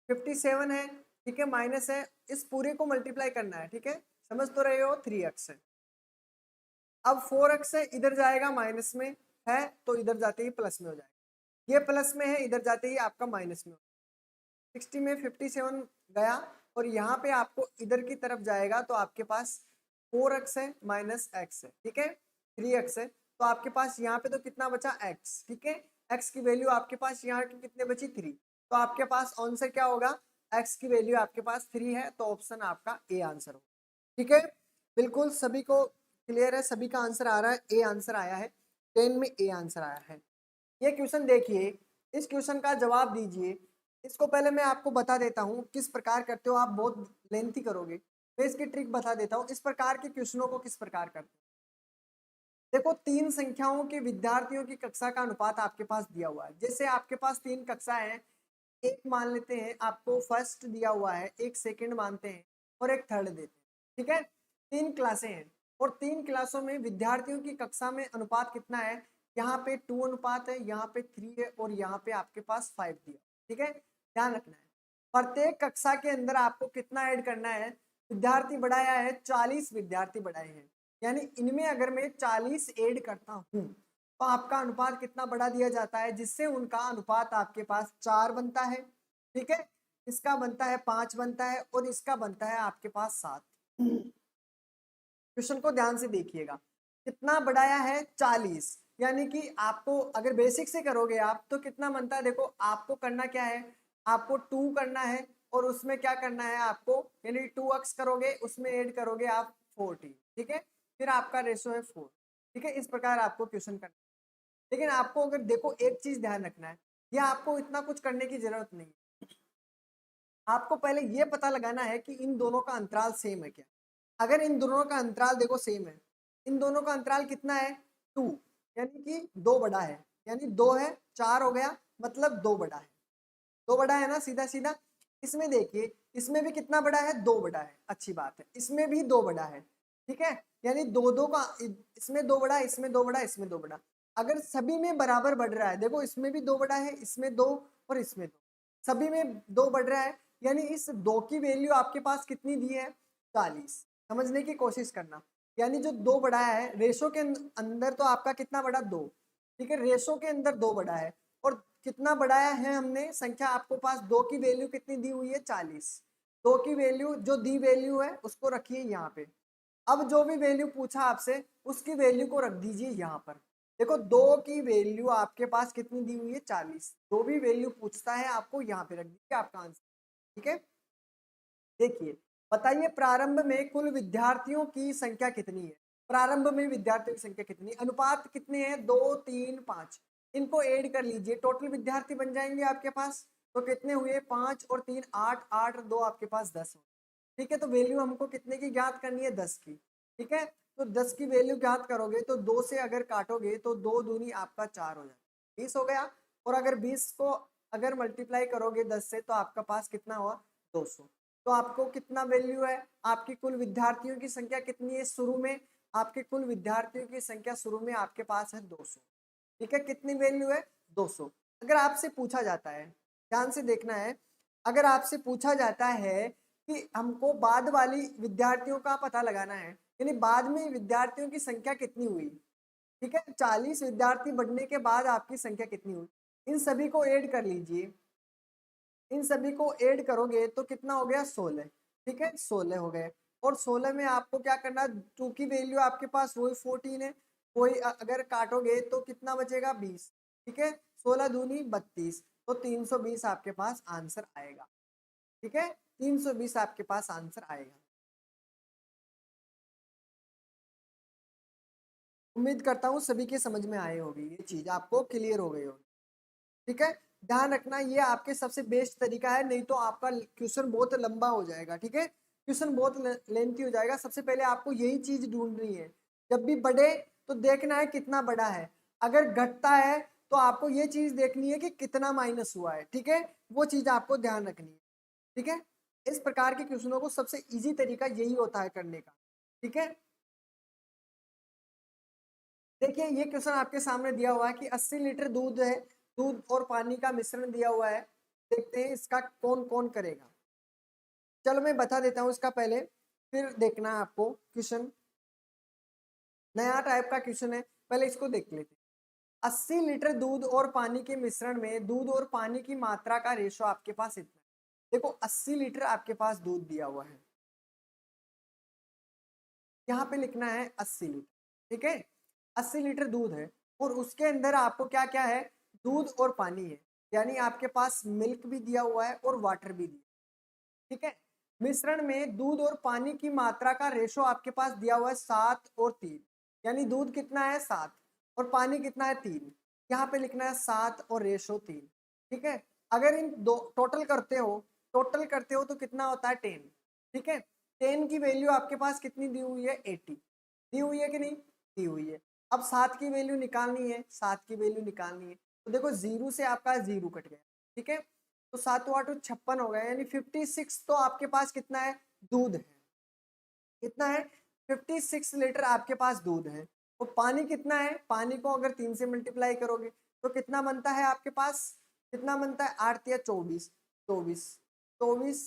57 है, ठीक है, माइनस है, इस पूरे को मल्टीप्लाई करना है, ठीक है, समझ तो रहे हो, 3x है। अब 4x है, इधर जाएगा माइनस में, है तो इधर जाते ही प्लस में हो जाएगा, ये प्लस में है, इधर जाते ही आपका माइनस में हो, 60 में 57 गया, और यहाँ पे आपको इधर की तरफ जाएगा तो आपके पास 4x है माइनस x है, ठीक है, 3x है, तो आपके पास यहाँ पे तो कितना बचा x, ठीक है। x की वैल्यू आपके पास यहाँ की कितने बची, 3, तो आपके पास आंसर क्या होगा, x की वैल्यू आपके पास 3 है, तो ऑप्शन आपका ए आंसर होगा, ठीक है। बिल्कुल सभी को क्लियर है, सभी का आंसर आ रहा है, ए आंसर आया है, 10 में ए आंसर आया है। ये क्वेश्चन देखिए, इस क्वेश्चन का जवाब दीजिए। इसको पहले मैं आपको बता देता हूँ किस प्रकार करते हो, आप बहुत लेंथी करोगे, मैं इसकी ट्रिक बता देता हूँ, इस प्रकार के क्वेश्चनों को किस प्रकार करते हो। देखो, 3 संख्याओं के विद्यार्थियों की कक्षा का अनुपात आपके पास दिया हुआ है, जैसे आपके पास 3 कक्षा है, एक मान लेते हैं आपको फर्स्ट दिया हुआ है, एक सेकंड मानते हैं, और एक थर्ड देते हैं, ठीक है। 3 क्लासें हैं, और 3 क्लासों में विद्यार्थियों की कक्षा में अनुपात कितना है, यहाँ पे 2 अनुपात है, यहाँ पे 3 है, और यहाँ पे आपके पास 5 दिया, ठीक है। ध्यान रखना है, प्रत्येक कक्षा के अंदर आपको कितना ऐड करना है, विद्यार्थी बढ़ाया है, 40 विद्यार्थी बढ़ाए हैं, यानी इनमें अगर मैं 40 ऐड करता हूँ तो आपका अनुपात कितना बढ़ा दिया जाता है, जिससे उनका अनुपात आपके पास 4 बनता है, ठीक है, इसका बनता है 5 बनता है, और इसका बनता है आपके पास 7। क्वेश्चन को ध्यान से देखिएगा, कितना बढ़ाया है, 40, यानी कि आपको अगर बेसिक से करोगे आप तो कितना बनता है, देखो आपको करना क्या है, आपको 2 करना है, और उसमें क्या करना है आपको, यानी 2x करोगे, उसमें ऐड करोगे आप 40, ठीक है, फिर आपका रेशो है 4, ठीक है। इस प्रकार आपको क्वेश्चन करना है। लेकिन आपको अगर देखो एक चीज ध्यान रखना है, या आपको इतना कुछ करने की जरूरत नहीं, आपको पहले ये पता लगाना है कि इन दोनों का अंतराल सेम है क्या। अगर इन दोनों का अंतराल देखो सेम है, इन दोनों का अंतराल कितना है 2, यानी कि 2 बड़ा है, यानी 2 है 4 हो गया, मतलब 2 बड़ा है, 2 बड़ा है ना, सीधा सीधा। इसमें देखिए इसमें भी कितना बड़ा है 2 बड़ा है, अच्छी बात है, इसमें भी 2 बड़ा है, ठीक है, यानी दो दो का, इसमें 2 बड़ा, इसमें 2 बड़ा, इसमें 2 बड़ा। अगर सभी में बराबर बढ़ रहा है, देखो इसमें भी 2 बड़ा है, इसमें 2 और इसमें 2, सभी में 2 बढ़ रहा है, यानी इस 2 की वैल्यू आपके पास कितनी दी है 40। समझने की कोशिश करना, यानी जो 2 बड़ा है रेशो के अंदर तो आपका कितना बड़ा 2, ठीक है, रेशो के अंदर 2 बड़ा है, और कितना बढ़ाया है हमने संख्या, आपको पास 2 की वैल्यू कितनी दी हुई है 40। 2 की वैल्यू जो दी वैल्यू है उसको रखिए यहाँ पे। अब जो भी वैल्यू पूछा आपसे उसकी वैल्यू को रख दीजिए यहाँ पर। देखो 2 की वैल्यू आपके पास कितनी दी हुई है 40, जो भी वैल्यू पूछता है आपको यहाँ पे रख दीजिए आपका आंसर, ठीक है। देखिए बताइए प्रारंभ में कुल विद्यार्थियों की संख्या कितनी है, प्रारंभ में विद्यार्थियों की संख्या कितनी, अनुपात कितने हैं 2 3 5, इनको ऐड कर लीजिए, टोटल विद्यार्थी बन जाएंगे आपके पास, तो कितने हुए 5 और 3 8, 8 और 2 आपके पास 10 हो, ठीक है। तो वैल्यू हमको कितने की ज्ञात करनी है 10 की, ठीक है। तो 10 की वैल्यू ज्ञात करोगे तो 2 से अगर काटोगे तो 2 दूनी आपका 4 हो जाएगा, 20 हो गया। और अगर 20 को अगर मल्टीप्लाई करोगे 10 से तो आपका पास कितना हुआ 200। तो आपको कितना वैल्यू है, आपकी कुल विद्यार्थियों की संख्या कितनी है शुरू में, आपके कुल विद्यार्थियों की संख्या शुरू में आपके पास है 200, ठीक है। कितनी वैल्यू है 200। अगर आपसे पूछा जाता है, ध्यान से देखना है, अगर आपसे पूछा जाता है कि हमको बाद वाली विद्यार्थियों का पता लगाना है, यानी बाद में विद्यार्थियों की संख्या कितनी हुई, ठीक है, 40 विद्यार्थी बढ़ने के बाद आपकी संख्या कितनी हुई, इन सभी को ऐड कर लीजिए, इन सभी को ऐड करोगे तो कितना हो गया 16, ठीक है 16 हो गए। और 16 में आपको क्या करना, 2 की वैल्यू आपके पास वही 14 है, कोई अगर काटोगे तो कितना बचेगा 20, ठीक है, 16 दूनी 32, तो 320 आपके पास आंसर आएगा, ठीक है, 320 आपके पास आंसर आएगा। उम्मीद करता हूँ सभी के समझ में आए होगी, ये चीज आपको क्लियर हो गई होगी, ठीक है। ध्यान रखना ये आपके सबसे बेस्ट तरीका है, नहीं तो आपका क्वेश्चन बहुत लंबा हो जाएगा, ठीक है, क्वेश्चन बहुत लेंथी हो जाएगा। सबसे पहले आपको यही चीज ढूंढनी है, जब भी बढ़े तो देखना है कितना बड़ा है, अगर घटता है तो आपको ये चीज देखनी है कि कितना माइनस हुआ है, ठीक है, वो चीज आपको ध्यान रखनी है, ठीक है। इस प्रकार के क्वेश्चनों को सबसे इजी तरीका यही होता है करने का, ठीक है। देखिए ये क्वेश्चन आपके सामने दिया हुआ है कि 80 लीटर दूध है, दूध और पानी का मिश्रण दिया हुआ है, देखते हैं इसका कौन कौन करेगा। चलो मैं बता देता हूँ इसका पहले, फिर देखना है आपको क्वेश्चन, नया टाइप का क्वेश्चन है, पहले इसको देख लेते हैं। 80 लीटर दूध और पानी के मिश्रण में दूध और पानी की मात्रा का रेशो आपके पास इतना है। देखो 80 लीटर आपके पास दूध दिया हुआ है, यहाँ पे लिखना है 80 लीटर, ठीक है, 80 लीटर दूध है और उसके अंदर आपको क्या क्या है, दूध और पानी है, यानी आपके पास मिल्क भी दिया हुआ है और वाटर भी दिया, ठीक है। मिश्रण में दूध और पानी की मात्रा का रेशो आपके पास दिया हुआ है 7 और 3, यानी दूध कितना है 7 और पानी कितना है 3, यहाँ पे लिखना है 7 और रेशो 3, ठीक है। अगर इन दो टोटल करते हो तो कितना होता है 10, ठीक है। 10 की वैल्यू आपके पास कितनी दी हुई है 80, दी हुई है कि नहीं, दी हुई है। अब 7 की वैल्यू निकालनी है, 7 की वैल्यू निकालनी है, तो देखो 0 से आपका 0 कट गया, ठीक है, तो 7 8 56 हो गया, यानी 56 तो आपके पास कितना है दूध है, कितना है 56 लीटर आपके पास दूध है। तो पानी कितना है, पानी को अगर 3 से मल्टीप्लाई करोगे तो कितना बनता है आपके पास, कितना बनता है 8 या 24, 24 24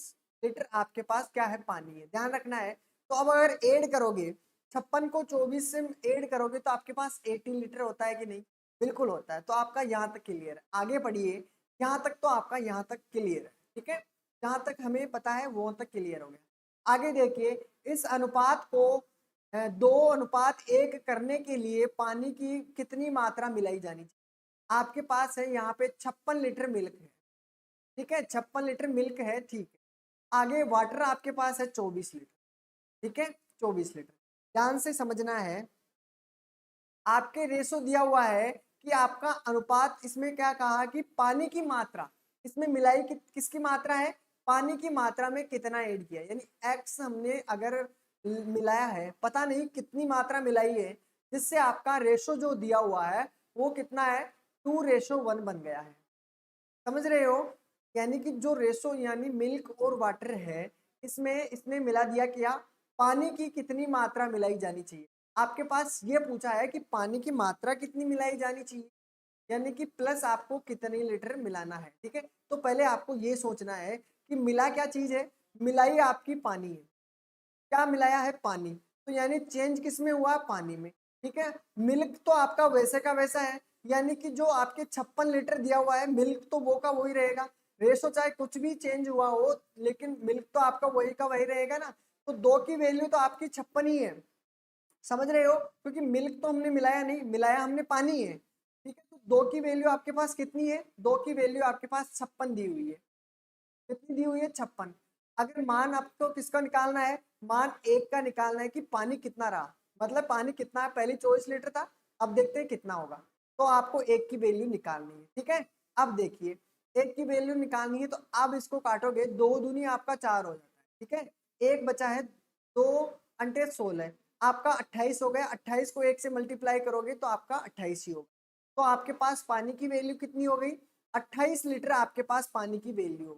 लीटर आपके पास क्या है पानी है, ध्यान रखना है। तो अब अगर ऐड करोगे 56 को 24 से ऐड करोगे तो आपके पास 80 लीटर होता है कि नहीं, बिल्कुल होता है। तो आपका यहाँ तक क्लियर है, आगे बढ़िए, यहाँ तक तो आपका यहाँ तक क्लियर है, ठीक है, जहाँ तक हमें पता है वो तक क्लियर हो गया। आगे देखिए इस अनुपात को 2:1 करने के लिए पानी की कितनी मात्रा मिलाई जानी चाहिए। आपके पास है यहाँ पे 56 लीटर मिल्क है, ठीक है, 56 लीटर मिल्क है, ठीक है। आगे वाटर आपके पास है 24 लीटर, ठीक है, 24 लीटर। ध्यान से समझना है, आपके रेशो दिया हुआ है कि आपका अनुपात, इसमें क्या कहा कि पानी की मात्रा, इसमें मिलाई किसकी मात्रा है, पानी की मात्रा में कितना ऐड किया, यानी x हमने अगर मिलाया है, पता नहीं कितनी मात्रा मिलाई है, जिससे आपका रेशो जो दिया हुआ है वो कितना है, 2:1 बन गया है। समझ रहे हो, यानी कि जो रेशो यानी मिल्क और वाटर है, इसमें इसने मिला दिया क्या, पानी की कितनी मात्रा मिलाई जानी चाहिए। आपके पास ये पूछा है कि पानी की मात्रा कितनी मिलाई जानी चाहिए, यानी कि प्लस आपको कितने लीटर मिलाना है। ठीक है, तो पहले आपको ये सोचना है कि मिला क्या चीज है, मिलाई आपकी पानी है। क्या मिलाया है, पानी, तो यानी चेंज किस में हुआ, पानी में। ठीक है, मिल्क तो आपका वैसे का वैसा है, यानी कि जो आपके 56 लीटर दिया हुआ है, मिल्क तो वो का वही रहेगा। रेशो चाहे कुछ भी चेंज हुआ हो, लेकिन मिल्क तो आपका वही का वही रहेगा ना। तो 2 की वैल्यू तो आपकी 56 ही है, समझ रहे हो, क्योंकि मिल्क तो हमने मिलाया नहीं, मिलाया हमने पानी है। ठीक है, तो 2 की वैल्यू आपके पास कितनी है, 2 की वैल्यू आपके पास 56 दी हुई है। कितनी दी हुई है, 56। अगर मान आपको किसका निकालना है, मान एक का निकालना है कि पानी कितना रहा, मतलब पानी कितना है, पहले 24 लीटर था, अब देखते हैं कितना होगा। तो आपको एक की वैल्यू निकालनी है। ठीक है, अब देखिए एक की वैल्यू निकालनी है, तो अब इसको काटोगे, 2 दूनी आपका 4 हो जाता है। ठीक है, एक बचा है, 2 अंटे 16, आपका 28 हो गया। 28 को 1 से मल्टीप्लाई करोगे तो आपका 28 ही होगा। तो आपके पास पानी की वैल्यू कितनी हो गई, 28 लीटर आपके पास पानी की वैल्यू हो,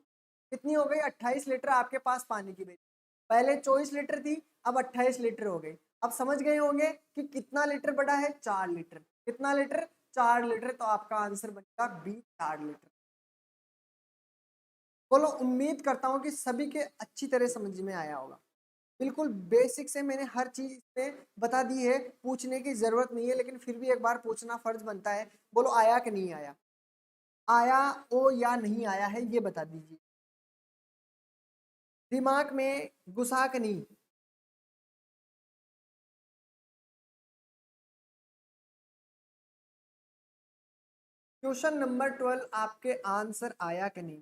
कितनी हो गई, 28 लीटर आपके पास पानी की वैल्यू। पहले 24 लीटर थी, अब 28 लीटर हो गई। अब समझ गए होंगे कि कितना लीटर बढ़ा है, 4 लीटर। कितना लीटर, 4 लीटर, तो आपका आंसर बनेगा बी, 4 लीटर। बोलो, उम्मीद करता हूँ कि सभी के अच्छी तरह समझ में आया होगा। बिल्कुल बेसिक से मैंने हर चीज में बता दी है, पूछने की जरूरत नहीं है, लेकिन फिर भी एक बार पूछना फर्ज बनता है। बोलो, आया कि नहीं आया, आया ओ या नहीं आया है, ये बता दीजिए, दिमाग में घुसा के नहीं। क्वेश्चन नंबर 12 आपके आंसर आया कि नहीं।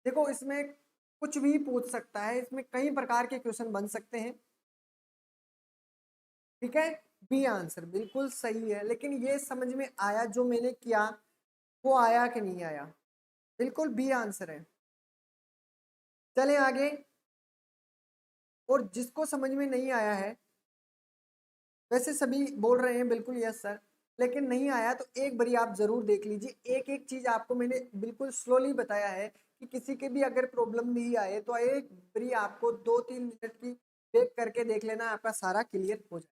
देखो, इसमें कुछ भी पूछ सकता है, इसमें कई प्रकार के क्वेश्चन बन सकते हैं। ठीक है, बी आंसर बिल्कुल सही है, लेकिन ये समझ में आया जो मैंने किया, वो आया कि नहीं आया, बिल्कुल बी आंसर है। चलें आगे, और जिसको समझ में नहीं आया है, वैसे सभी बोल रहे हैं बिल्कुल यस सर, लेकिन नहीं आया तो एक बारी आप जरूर देख लीजिए। एक एक चीज आपको मैंने बिल्कुल स्लोली बताया है कि किसी के भी अगर प्रॉब्लम नहीं आए तो एक बारी आपको 2-3 मिनट की देख करके देख लेना, आपका सारा क्लियर हो जाए।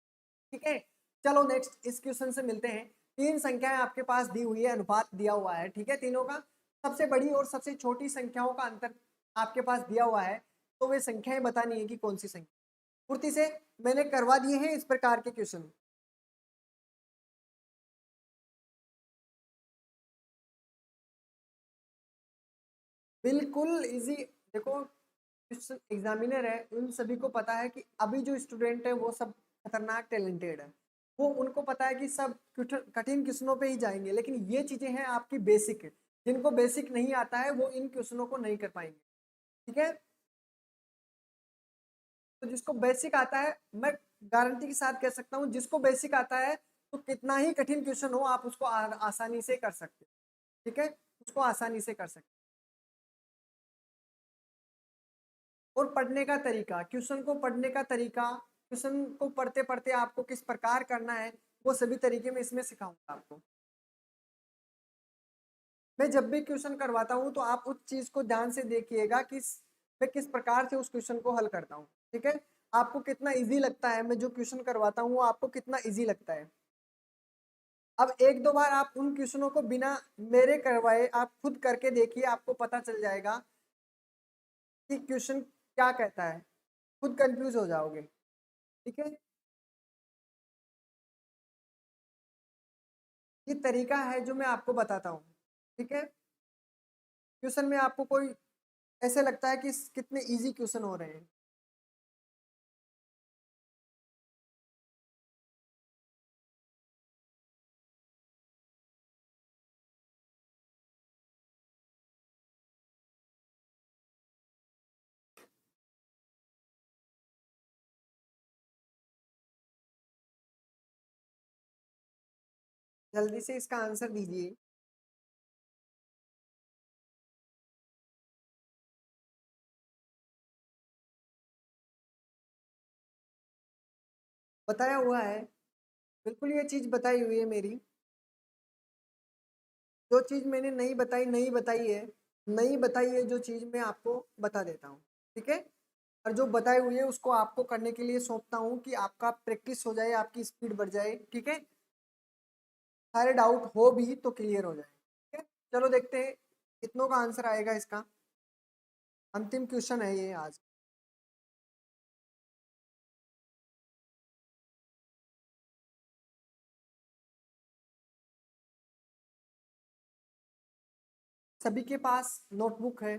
ठीक है, चलो नेक्स्ट इस क्वेश्चन से मिलते हैं। 3 संख्याएं आपके पास दी हुई है, अनुपात दिया हुआ है। ठीक है, तीनों का सबसे बड़ी और सबसे छोटी संख्याओं का अंतर आपके पास दिया हुआ है, तो वे संख्याएं बतानी है कि कौन सी संख्या। पूर्ति से मैंने करवा दिए हैं इस प्रकार के क्वेश्चन। बिल्कुल इजी। देखो, एग्जामिनर है, उन सभी को पता है कि अभी जो स्टूडेंट है वो सब खतरनाक टैलेंटेड है। वो उनको पता है कि सब कठिन क्वेश्चनों पे ही जाएंगे, लेकिन ये चीजें हैं आपकी बेसिक है। जिनको बेसिक नहीं आता है वो इन क्वेश्चनों को नहीं कर पाएंगे। ठीक है, तो जिसको बेसिक आता है, मैं गारंटी के साथ कह सकता हूँ, जिसको बेसिक आता है तो कितना ही कठिन क्वेश्चन हो आप उसको आसानी से कर सकते हैं। ठीक है, उसको आसानी से कर सकते हैं। और पढ़ने का तरीका, क्वेश्चन को पढ़ने का तरीका, क्वेश्चन को पढ़ते पढ़ते आपको किस प्रकार करना है, वो सभी तरीके में इसमें सिखाऊंगा आपको। मैं जब भी क्वेश्चन करवाता हूँ तो आप उस चीज को ध्यान से देखिएगा कि मैं किस प्रकार से उस क्वेश्चन को हल करता हूँ। ठीक है, आपको कितना इजी लगता है, मैं जो क्वेश्चन करवाता हूँ वो आपको कितना इजी लगता है। अब एक दो बार आप उन क्वेश्चनों को बिना मेरे करवाए आप खुद करके देखिए, आपको पता चल जाएगा कि क्वेश्चन क्या कहता है, खुद कंफ्यूज हो जाओगे। ठीक है, ये तरीका है जो मैं आपको बताता हूँ। ठीक है, क्वेश्चन में आपको कोई ऐसे लगता है कि कितने इजी क्वेश्चन हो रहे हैं। जल्दी से इसका आंसर दीजिए। बताया हुआ है, बिल्कुल ये चीज बताई हुई है मेरी। जो चीज मैंने नहीं बताई नहीं बताई है, नहीं बताई है जो चीज मैं आपको बता देता हूँ, ठीक है। और जो बताई हुई है उसको आपको करने के लिए सौंपता हूँ कि आपका प्रैक्टिस हो जाए, आपकी स्पीड बढ़ जाए, ठीक है। सारे डाउट हो भी तो क्लियर हो जाए, ठीक है। चलो देखते हैं कितनों का आंसर आएगा इसका। अंतिम क्वेश्चन है ये आज। सभी के पास नोटबुक है,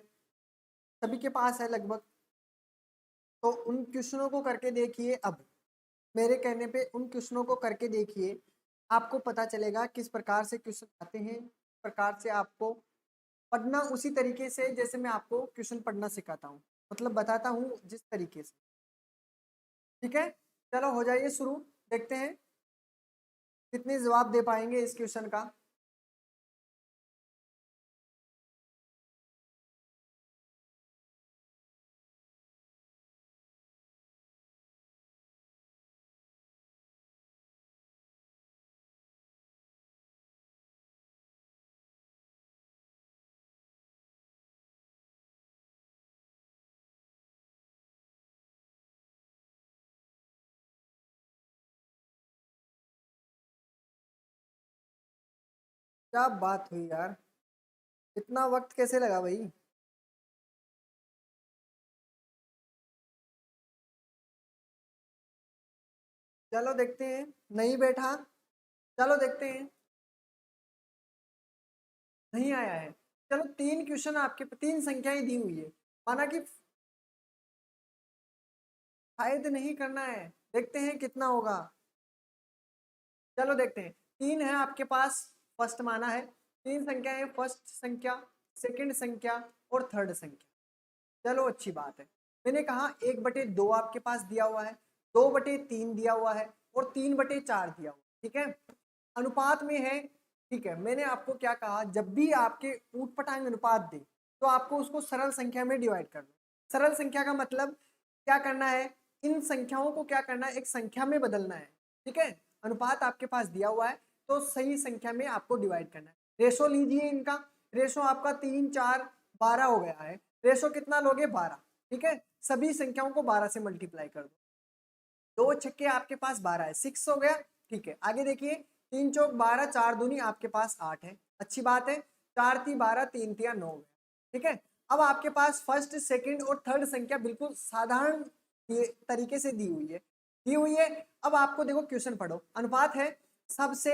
सभी के पास है लगभग। तो उन क्वेश्चनों को करके देखिए। अब मेरे कहने पे उन क्वेश्चनों को करके देखिए, आपको पता चलेगा किस प्रकार से क्वेश्चन आते हैं, किस प्रकार से आपको पढ़ना उसी तरीके से जैसे मैं आपको क्वेश्चन पढ़ना सिखाता हूँ, मतलब बताता हूँ जिस तरीके से, ठीक है। चलो हो जाइए शुरू, देखते हैं कितने जवाब दे पाएंगे इस क्वेश्चन का। क्या बात हुई यार, इतना वक्त कैसे लगा भाई। चलो देखते हैं, नहीं बैठा। चलो देखते हैं, नहीं आया है। चलो तीन क्वेश्चन आपके, तीन संख्याएं दी हुई है, माना कि शायद नहीं करना है, देखते हैं कितना होगा। चलो देखते हैं, तीन है आपके पास, फर्स्ट माना है। तीन संख्या है, फर्स्ट संख्या, सेकंड संख्या और थर्ड संख्या। चलो अच्छी बात है। मैंने कहा 1/2 आपके पास दिया हुआ है, 2/3 दिया हुआ है और 3/4 दिया हुआ है, ठीक है। अनुपात में है, ठीक है। मैंने आपको क्या कहा, जब भी आपके ऊट पटांग अनुपात दे तो आपको उसको सरल संख्या में डिवाइड करना। सरल संख्या का मतलब क्या करना है, इन संख्याओं को क्या करना है, एक संख्या में बदलना है, ठीक है। अनुपात आपके पास दिया हुआ है तो सही संख्या में आपको डिवाइड करना है। रेशो लीजिए इनका, रेशो आपका 3 4 12 हो गया है। रेशो कितना लोगे, 12, ठीक है। सभी संख्याओं को 12 से मल्टीप्लाई कर दो, दो छक्के आपके पास 12 है, 6 हो गया, ठीक है। आगे देखिए, 3 चौक 12, 4 दूनी आपके पास 8 है, अच्छी बात है। 4 ती 12, 3 तिया 9 है, ठीक है। अब आपके पास फर्स्ट सेकंड और थर्ड संख्या बिल्कुल साधारण तरीके से दी हुई है, दी हुई है। अब आपको देखो क्वेश्चन पढ़ो, अनुपात है सबसे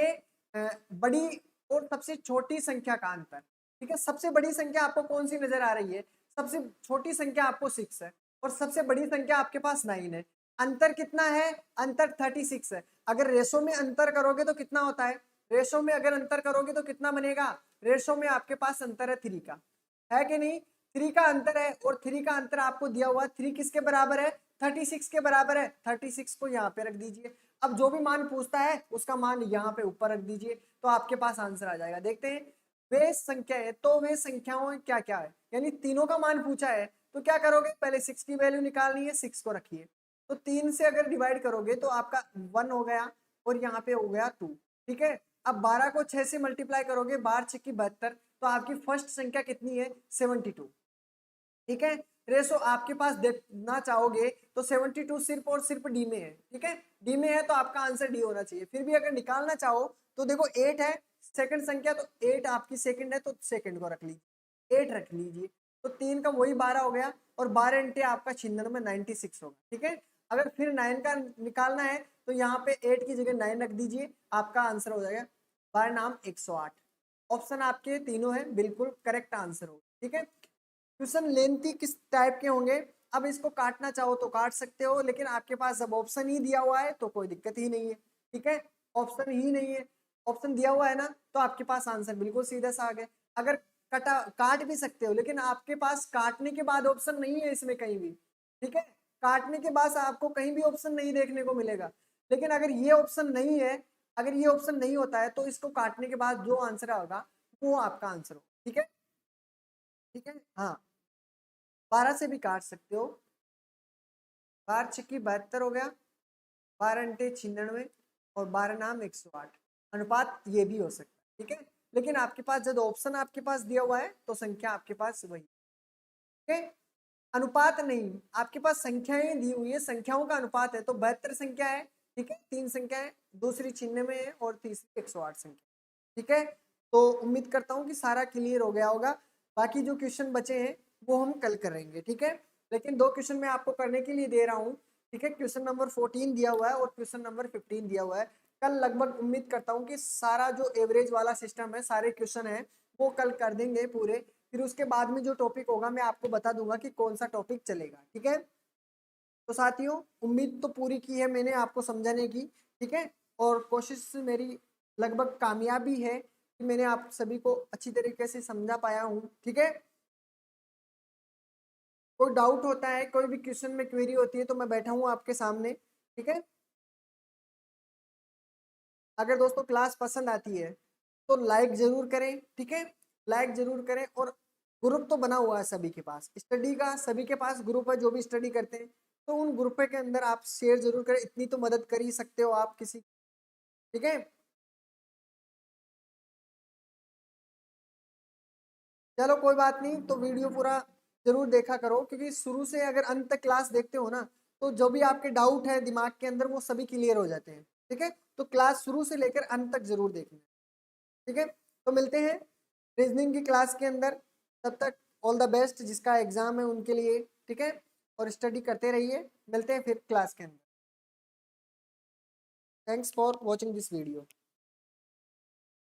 बड़ी और सबसे छोटी संख्या का अंतर, ठीक है। सबसे बड़ी संख्या आपको कौन सी नजर आ रही है, सबसे छोटी संख्या आपको 6 है और सबसे बड़ी संख्या आपके पास 9 है। अंतर कितना है, अंतर 36 है। अगर रेशो में अंतर करोगे तो कितना होता है, रेशो में अगर अंतर करोगे तो कितना बनेगा, रेशो में आपके पास अंतर है 3 का, है कि नहीं। 3 का अंतर है और 3 का अंतर आपको दिया हुआ, 3 किसके बराबर है, 36 के बराबर है। 36 को यहाँ पे रख दीजिए। अब जो भी मान पूछता है उसका मान यहाँ पे ऊपर रख दीजिए तो आपके पास आंसर आ जाएगा। देखते हैं वे संख्या है, तो वे संख्याओं क्या क्या है, यानी तीनों का मान पूछा है तो क्या करोगे, पहले 6 की वैल्यू निकालनी है, 6 को रखिए। तो 3 से अगर डिवाइड करोगे तो आपका 1 हो गया और यहाँ पे हो गया 2, ठीक है। अब 12 को 6 से मल्टीप्लाई करोगे, 12 6 की 72, तो आपकी फर्स्ट संख्या कितनी है, 72, ठीक है। रेशो आपके पास देखना चाहोगे तो 72 सिर्फ और सिर्फ डी में है, ठीक है। डी में है तो आपका आंसर डी होना चाहिए। फिर भी अगर निकालना चाहो तो देखो 8 है सेकंड संख्या, तो 8 आपकी सेकंड है तो सेकंड को रख लीजिए, 8 रख लीजिए। तो 3 का वही 12 हो गया और 12 इंटे आपका 96 96 होगा, ठीक है। अगर फिर 9 का निकालना है तो यहाँ पे 8 की जगह 9 रख दीजिए, आपका आंसर हो जाएगा 12 नाम 108। ऑप्शन आपके तीनों है, बिल्कुल करेक्ट आंसर होगा, ठीक है। क्वेश्चन लेंथी किस टाइप के होंगे, अब इसको काटना चाहो तो काट सकते हो, लेकिन आपके पास अब ऑप्शन ही दिया हुआ है तो कोई दिक्कत ही नहीं है, ठीक है। ऑप्शन ही नहीं है, ऑप्शन दिया हुआ है ना, तो आपके पास आंसर बिल्कुल सीधा सा आ गया। अगर कटा काट भी सकते हो, लेकिन आपके पास काटने के बाद ऑप्शन नहीं है इसमें कहीं भी, ठीक है। काटने के बाद आपको कहीं भी ऑप्शन नहीं देखने को मिलेगा, लेकिन अगर ये ऑप्शन नहीं है, अगर ये ऑप्शन नहीं होता है तो इसको काटने के बाद जो आंसर होगा वो आपका आंसर होगा। ठीक है, ठीक है। हाँ, 12 से भी काट सकते हो। 12 छक्की 72 हो गया, 12 अंटे 96 और 12 नाम 108। अनुपात ये भी हो सकता है। ठीक है, लेकिन आपके पास जब ऑप्शन आपके पास दिया हुआ है तो संख्या आपके पास वही। ठीक है, अनुपात नहीं, आपके पास संख्याएं दी हुई है, संख्याओं का अनुपात है। तो 72 संख्या है, ठीक है, 3 संख्या है, दूसरी 96 है और तीसरी 108 संख्या। ठीक है, तो उम्मीद करता हूँ कि सारा क्लियर हो गया होगा। बाकी जो क्वेश्चन बचे हैं वो हम कल करेंगे। ठीक है, लेकिन 2 क्वेश्चन मैं आपको करने के लिए दे रहा हूँ। ठीक है, क्वेश्चन नंबर 14 दिया हुआ है और क्वेश्चन नंबर 15 दिया हुआ है। कल लगभग उम्मीद करता हूँ कि सारा जो एवरेज वाला सिस्टम है, सारे क्वेश्चन है वो कल कर देंगे पूरे। फिर उसके बाद में जो टॉपिक होगा मैं आपको बता दूंगा कि कौन सा टॉपिक चलेगा। ठीक है, तो साथियों उम्मीद तो पूरी की है मैंने आपको समझाने की। ठीक है, और कोशिश मेरी लगभग कामयाबी है कि मैंने आप सभी को अच्छी तरीके से समझा पाया हूँ। ठीक है, कोई डाउट होता है, कोई भी क्वेश्चन में क्वेरी होती है तो मैं बैठा हूँ आपके सामने। ठीक है, अगर दोस्तों क्लास पसंद आती है तो लाइक जरूर करें। ठीक है, लाइक जरूर करें और ग्रुप तो बना हुआ है सभी के पास, स्टडी का सभी के पास ग्रुप है जो भी स्टडी करते हैं, तो उन ग्रुप के अंदर आप शेयर जरूर करें। इतनी तो मदद कर ही सकते हो आप किसी। ठीक है, चलो कोई बात नहीं, तो वीडियो पूरा जरूर देखा करो क्योंकि शुरू से अगर अंत तक क्लास देखते हो ना तो जो भी आपके डाउट है दिमाग के अंदर वो सभी क्लियर हो जाते हैं। ठीक है, तो क्लास शुरू से लेकर अंत तक जरूर देखना। ठीक है, तो मिलते हैं रीजनिंग की क्लास के अंदर। तब तक ऑल द बेस्ट जिसका एग्जाम है उनके लिए। ठीक है, और स्टडी करते रहिए। मिलते हैं फिर क्लास के अंदर। Thanks for watching this video.